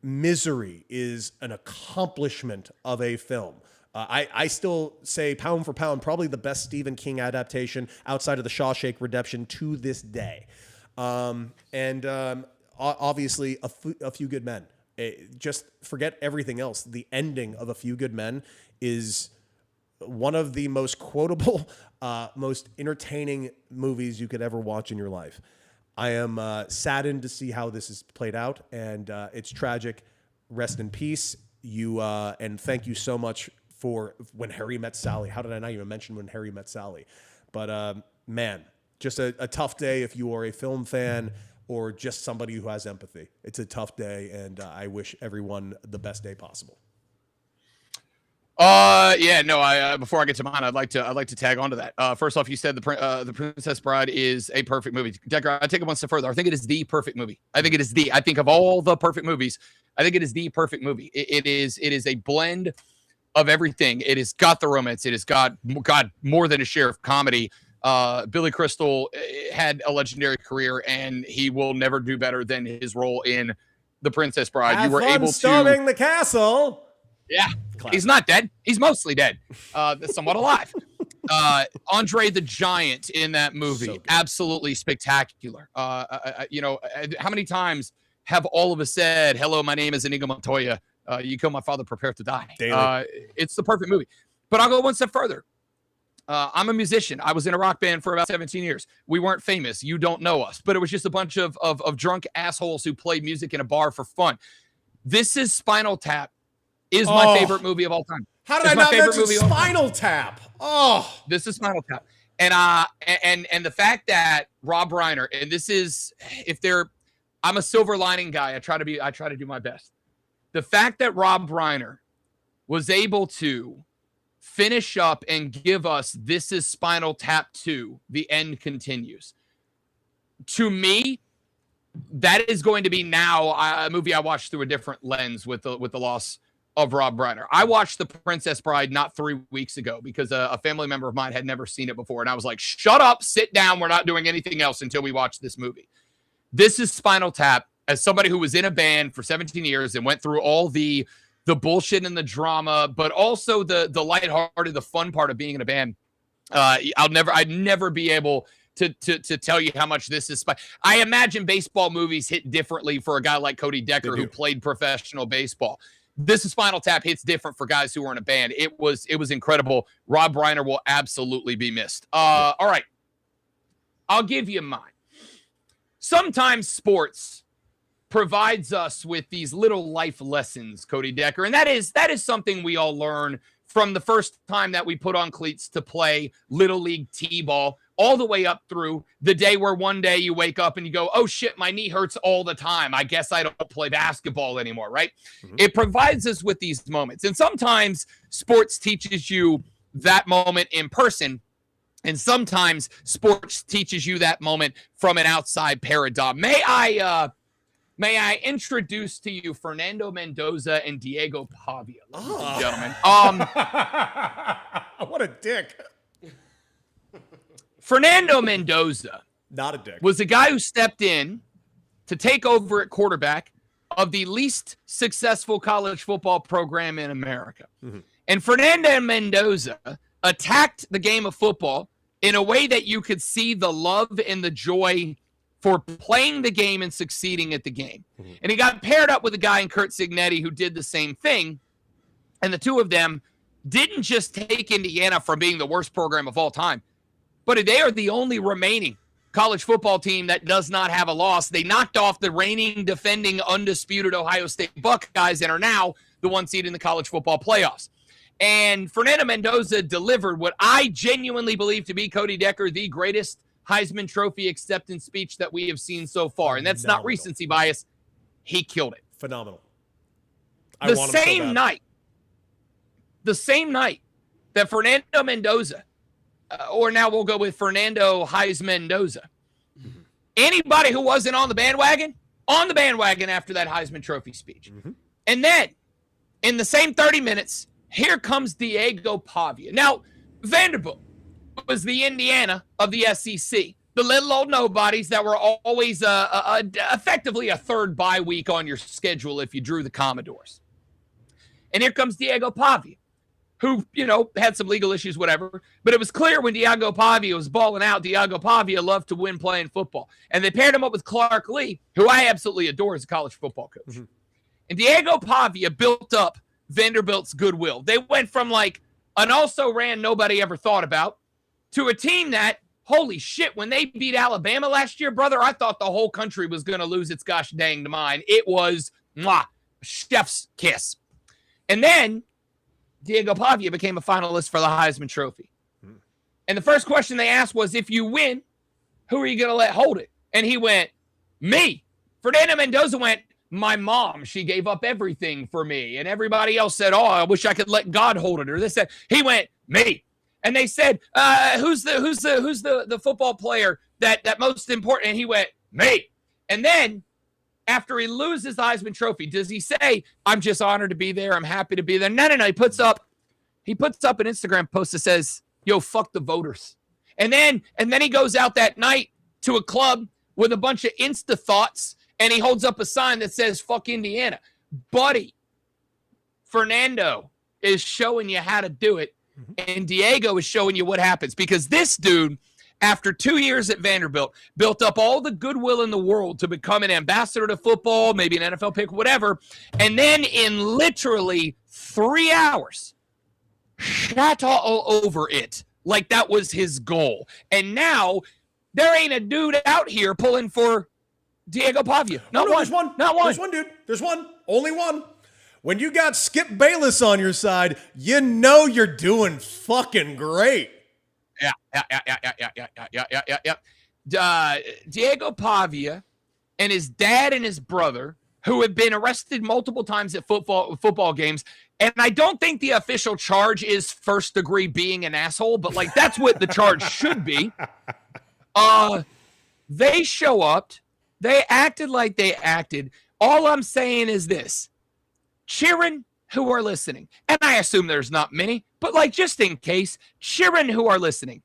Misery is an accomplishment of a film. I still say pound for pound, probably the best Stephen King adaptation outside of The Shawshank Redemption to this day. Obviously, A Few Good Men. Just forget everything else. The ending of A Few Good Men is one of the most quotable, most entertaining movies you could ever watch in your life. I am saddened to see how this is played out, and it's tragic. Rest in peace. And thank you so much for When Harry Met Sally. How did I not even mention When Harry Met Sally? But man, just a tough day if you are a film fan or just somebody who has empathy. It's a tough day, and I wish everyone the best day possible. Before I get to mine, I'd like to tag onto that. First off, you said the Princess Bride is a perfect movie. Decker, I take it one step further. I think it is the perfect movie. I think of all the perfect movies, I think it is the perfect movie. It is a blend of everything. It has got the romance. It has got more than a share of comedy. Billy Crystal had a legendary career, and he will never do better than his role in The Princess Bride. Have you were fun able storming the castle. Yeah, he's not dead. He's mostly dead. Somewhat alive. Andre the Giant in that movie, so absolutely spectacular. How many times have all of us said, "Hello, my name is Inigo Montoya. You killed my father, prepare to die." It's the perfect movie. But I'll go one step further. I'm a musician. I was in a rock band for about 17 years. We weren't famous. You don't know us. But it was just a bunch of drunk assholes who played music in a bar for fun. This is Spinal Tap. Is my favorite movie of all time. How did I not mention Spinal Tap? This is Spinal Tap. And the fact that Rob Reiner, and this is, I'm a silver lining guy. I try to do my best. The fact that Rob Reiner was able to finish up and give us This is Spinal Tap 2, The End Continues. To me, that is going to be now a movie I watched through a different lens with the loss of Rob Reiner. I watched The Princess Bride not 3 weeks ago because a family member of mine had never seen it before. And I was like, shut up, sit down. We're not doing anything else until we watch this movie. This is Spinal Tap. As somebody who was in a band for 17 years and went through all the bullshit and the drama, but also the lighthearted, the fun part of being in a band. I'd never be able to tell you how much this is. I imagine baseball movies hit differently for a guy like Cody Decker who played professional baseball. This is Spinal Tap hits different for guys who are in a band. It was incredible. Rob Reiner will absolutely be missed. All right. I'll give you mine. Sometimes sports provides us with these little life lessons, Cody Decker. And that is something we all learn from the first time that we put on cleats to play Little League T-ball all the way up through the day where one day you wake up and you go, oh shit, my knee hurts all the time. I guess I don't play basketball anymore, right? Mm-hmm. It provides us with these moments. And sometimes sports teaches you that moment in person. And sometimes sports teaches you that moment from an outside paradigm. May I introduce to you Fernando Mendoza and Diego Pavia, ladies and gentlemen. What a dick. Fernando Mendoza, not a dick, was the guy who stepped in to take over at quarterback of the least successful college football program in America. Mm-hmm. And Fernando Mendoza attacked the game of football in a way that you could see the love and the joy for playing the game and succeeding at the game. And he got paired up with a guy in Kurt Cignetti who did the same thing. And the two of them didn't just take Indiana from being the worst program of all time, but they are the only remaining college football team that does not have a loss. They knocked off the reigning, defending, undisputed Ohio State Buckeyes and are now the 1 seed in the college football playoffs. And Fernando Mendoza delivered what I genuinely believe to be, Cody Decker, the greatest Heisman Trophy acceptance speech that we have seen so far. And that's not recency bias. He killed it. Phenomenal. The same night that Fernando Mendoza, or now we'll go with Fernando Heisman Mendoza, anybody who wasn't on the bandwagon after that Heisman Trophy speech. And then in the same 30 minutes, here comes Diego Pavia. Now, Vanderbilt was the Indiana of the SEC. The little old nobodies that were always effectively a third bye week on your schedule if you drew the Commodores. And here comes Diego Pavia, who, had some legal issues, whatever. But it was clear when Diego Pavia was balling out, Diego Pavia loved to win playing football. And they paired him up with Clark Lee, who I absolutely adore as a college football coach. And Diego Pavia built up Vanderbilt's goodwill. They went from like an also-ran nobody ever thought about to a team that, holy shit, when they beat Alabama last year, brother, I thought the whole country was going to lose its gosh dang mind. It was chef's kiss. And then Diego Pavia became a finalist for the Heisman Trophy. And the first question they asked was, if you win, who are you going to let hold it? And he went, me. Fernando Mendoza went, my mom. She gave up everything for me. And everybody else said, oh, I wish I could let God hold it. Or they said, he went, me. And they said, who's the football player that most important? And he went, me. And then after he loses the Heisman Trophy, does he say, I'm just honored to be there, I'm happy to be there? No. He puts up an Instagram post that says, yo, fuck the voters. And then he goes out that night to a club with a bunch of Insta thoughts, and he holds up a sign that says, fuck Indiana. Buddy, Fernando is showing you how to do it, and Diego is showing you what happens. Because this dude, after 2 years at Vanderbilt, built up all the goodwill in the world to become an ambassador to football, maybe an NFL pick, whatever. And then in literally 3 hours, shot all over it like that was his goal. And now there ain't a dude out here pulling for Diego Pavia. Not one. There's one. Not one. There's one, dude. There's one. Only one. When you got Skip Bayless on your side, you know you're doing fucking great. Yeah. Diego Pavia and his dad and his brother, who have been arrested multiple times at football games, and I don't think the official charge is first degree being an asshole, but like that's what the charge should be. They show up. They acted like they acted. All I'm saying is this. Cheering who are listening, and I assume there's not many, but like just in case, cheering who are listening.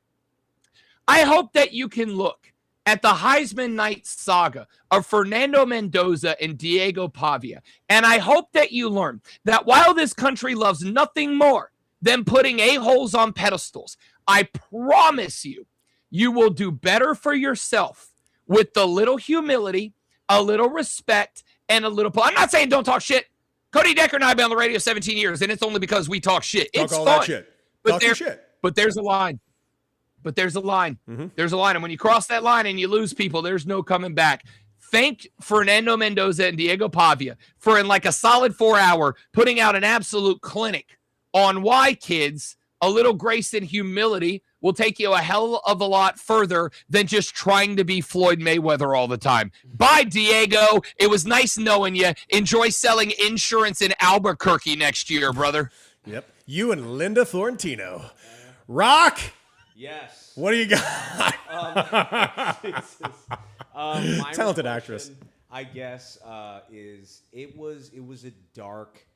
I hope that you can look at the Heisman Night saga of Fernando Mendoza and Diego Pavia, and I hope that you learn that while this country loves nothing more than putting a-holes on pedestals, I promise you, you will do better for yourself with a little humility, a little respect, and a little... I'm not saying don't talk shit. Cody Decker and I have been on the radio 17 years, and it's only because we talk shit. It's all fun. that shit. But Talk shit. But there's a line. There's a line. And when you cross that line and you lose people, there's no coming back. Thank Fernando Mendoza and Diego Pavia for, in like a solid 4 hour, putting out an absolute clinic on why, kids, a little grace and humility will take you a hell of a lot further than just trying to be Floyd Mayweather all the time. Bye, Diego. It was nice knowing you. Enjoy selling insurance in Albuquerque next year, brother. Yep. You and Linda Florentino. Rock. Yes. What do you got? My Talented reflection, actress. I guess, is it was a dark,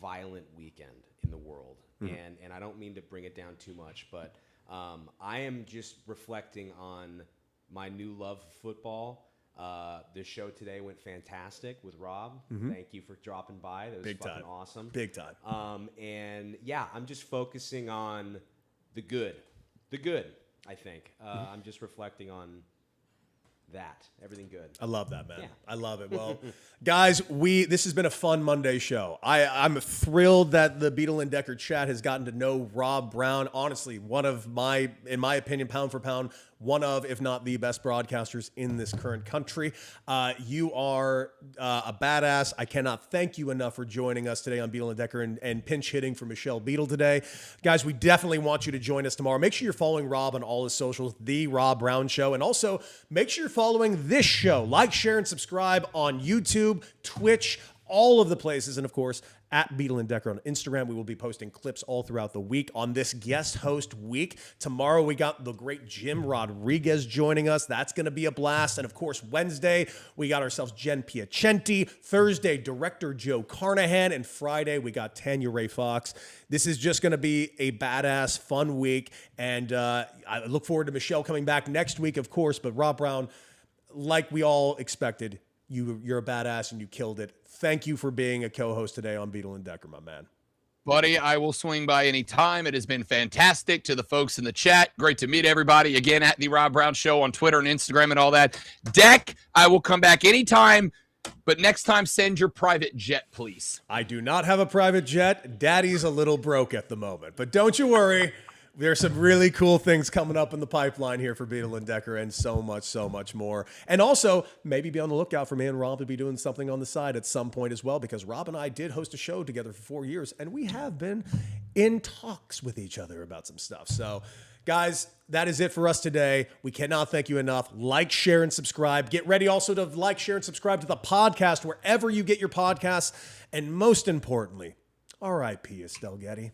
violent weekend in the world, and I don't mean to bring it down too much, but I am just reflecting on my new love of football. The show today went fantastic with Rob. Thank you for dropping by. That was Big fucking time. awesome. Big time. And yeah, I'm just focusing on the good. I think I'm just reflecting on that. Everything good. I love that, man. Yeah. I love it. Well, guys, this has been a fun Monday show. I'm thrilled that the Beadle and Decker chat has gotten to know Rob Brown. Honestly, in my opinion, pound for pound, one of, if not the best broadcasters in this current country. You are a badass. I cannot thank you enough for joining us today on Beadle and Decker and pinch hitting for Michelle Beadle today. Guys, we definitely want you to join us tomorrow. Make sure you're following Rob on all his socials, The Rob Brown Show. And also, make sure you're following this show. Like, share, and subscribe on YouTube, Twitch, all of the places. And of course, at Beadle and Decker on Instagram. We will be posting clips all throughout the week on this guest host week. Tomorrow, we got the great Jim Rodriguez joining us. That's going to be a blast. And of course, Wednesday, we got ourselves Jen Piacenti. Thursday, director Joe Carnahan. And Friday, we got Tanya Ray Fox. This is just going to be a badass, fun week. And I look forward to Michelle coming back next week, of course. But Rob Brown, like we all expected, you're a badass and you killed it. Thank you for being a co-host today on Beadle and Decker, my man. Buddy, I will swing by anytime. It has been fantastic. To the folks in the chat, great to meet everybody. Again, at The Rob Brown Show on Twitter and Instagram and all that. Deck, I will come back anytime, but next time send your private jet, please. I do not have a private jet. Daddy's a little broke at the moment, but don't you worry. There's some really cool things coming up in the pipeline here for Beadle and Decker and so much more. And also, maybe be on the lookout for me and Rob to be doing something on the side at some point as well, because Rob and I did host a show together for 4 years, and we have been in talks with each other about some stuff. So, guys, that is it for us today. We cannot thank you enough. Like, share, and subscribe. Get ready also to like, share, and subscribe to the podcast wherever you get your podcasts. And most importantly, R.I.P. Estelle Getty.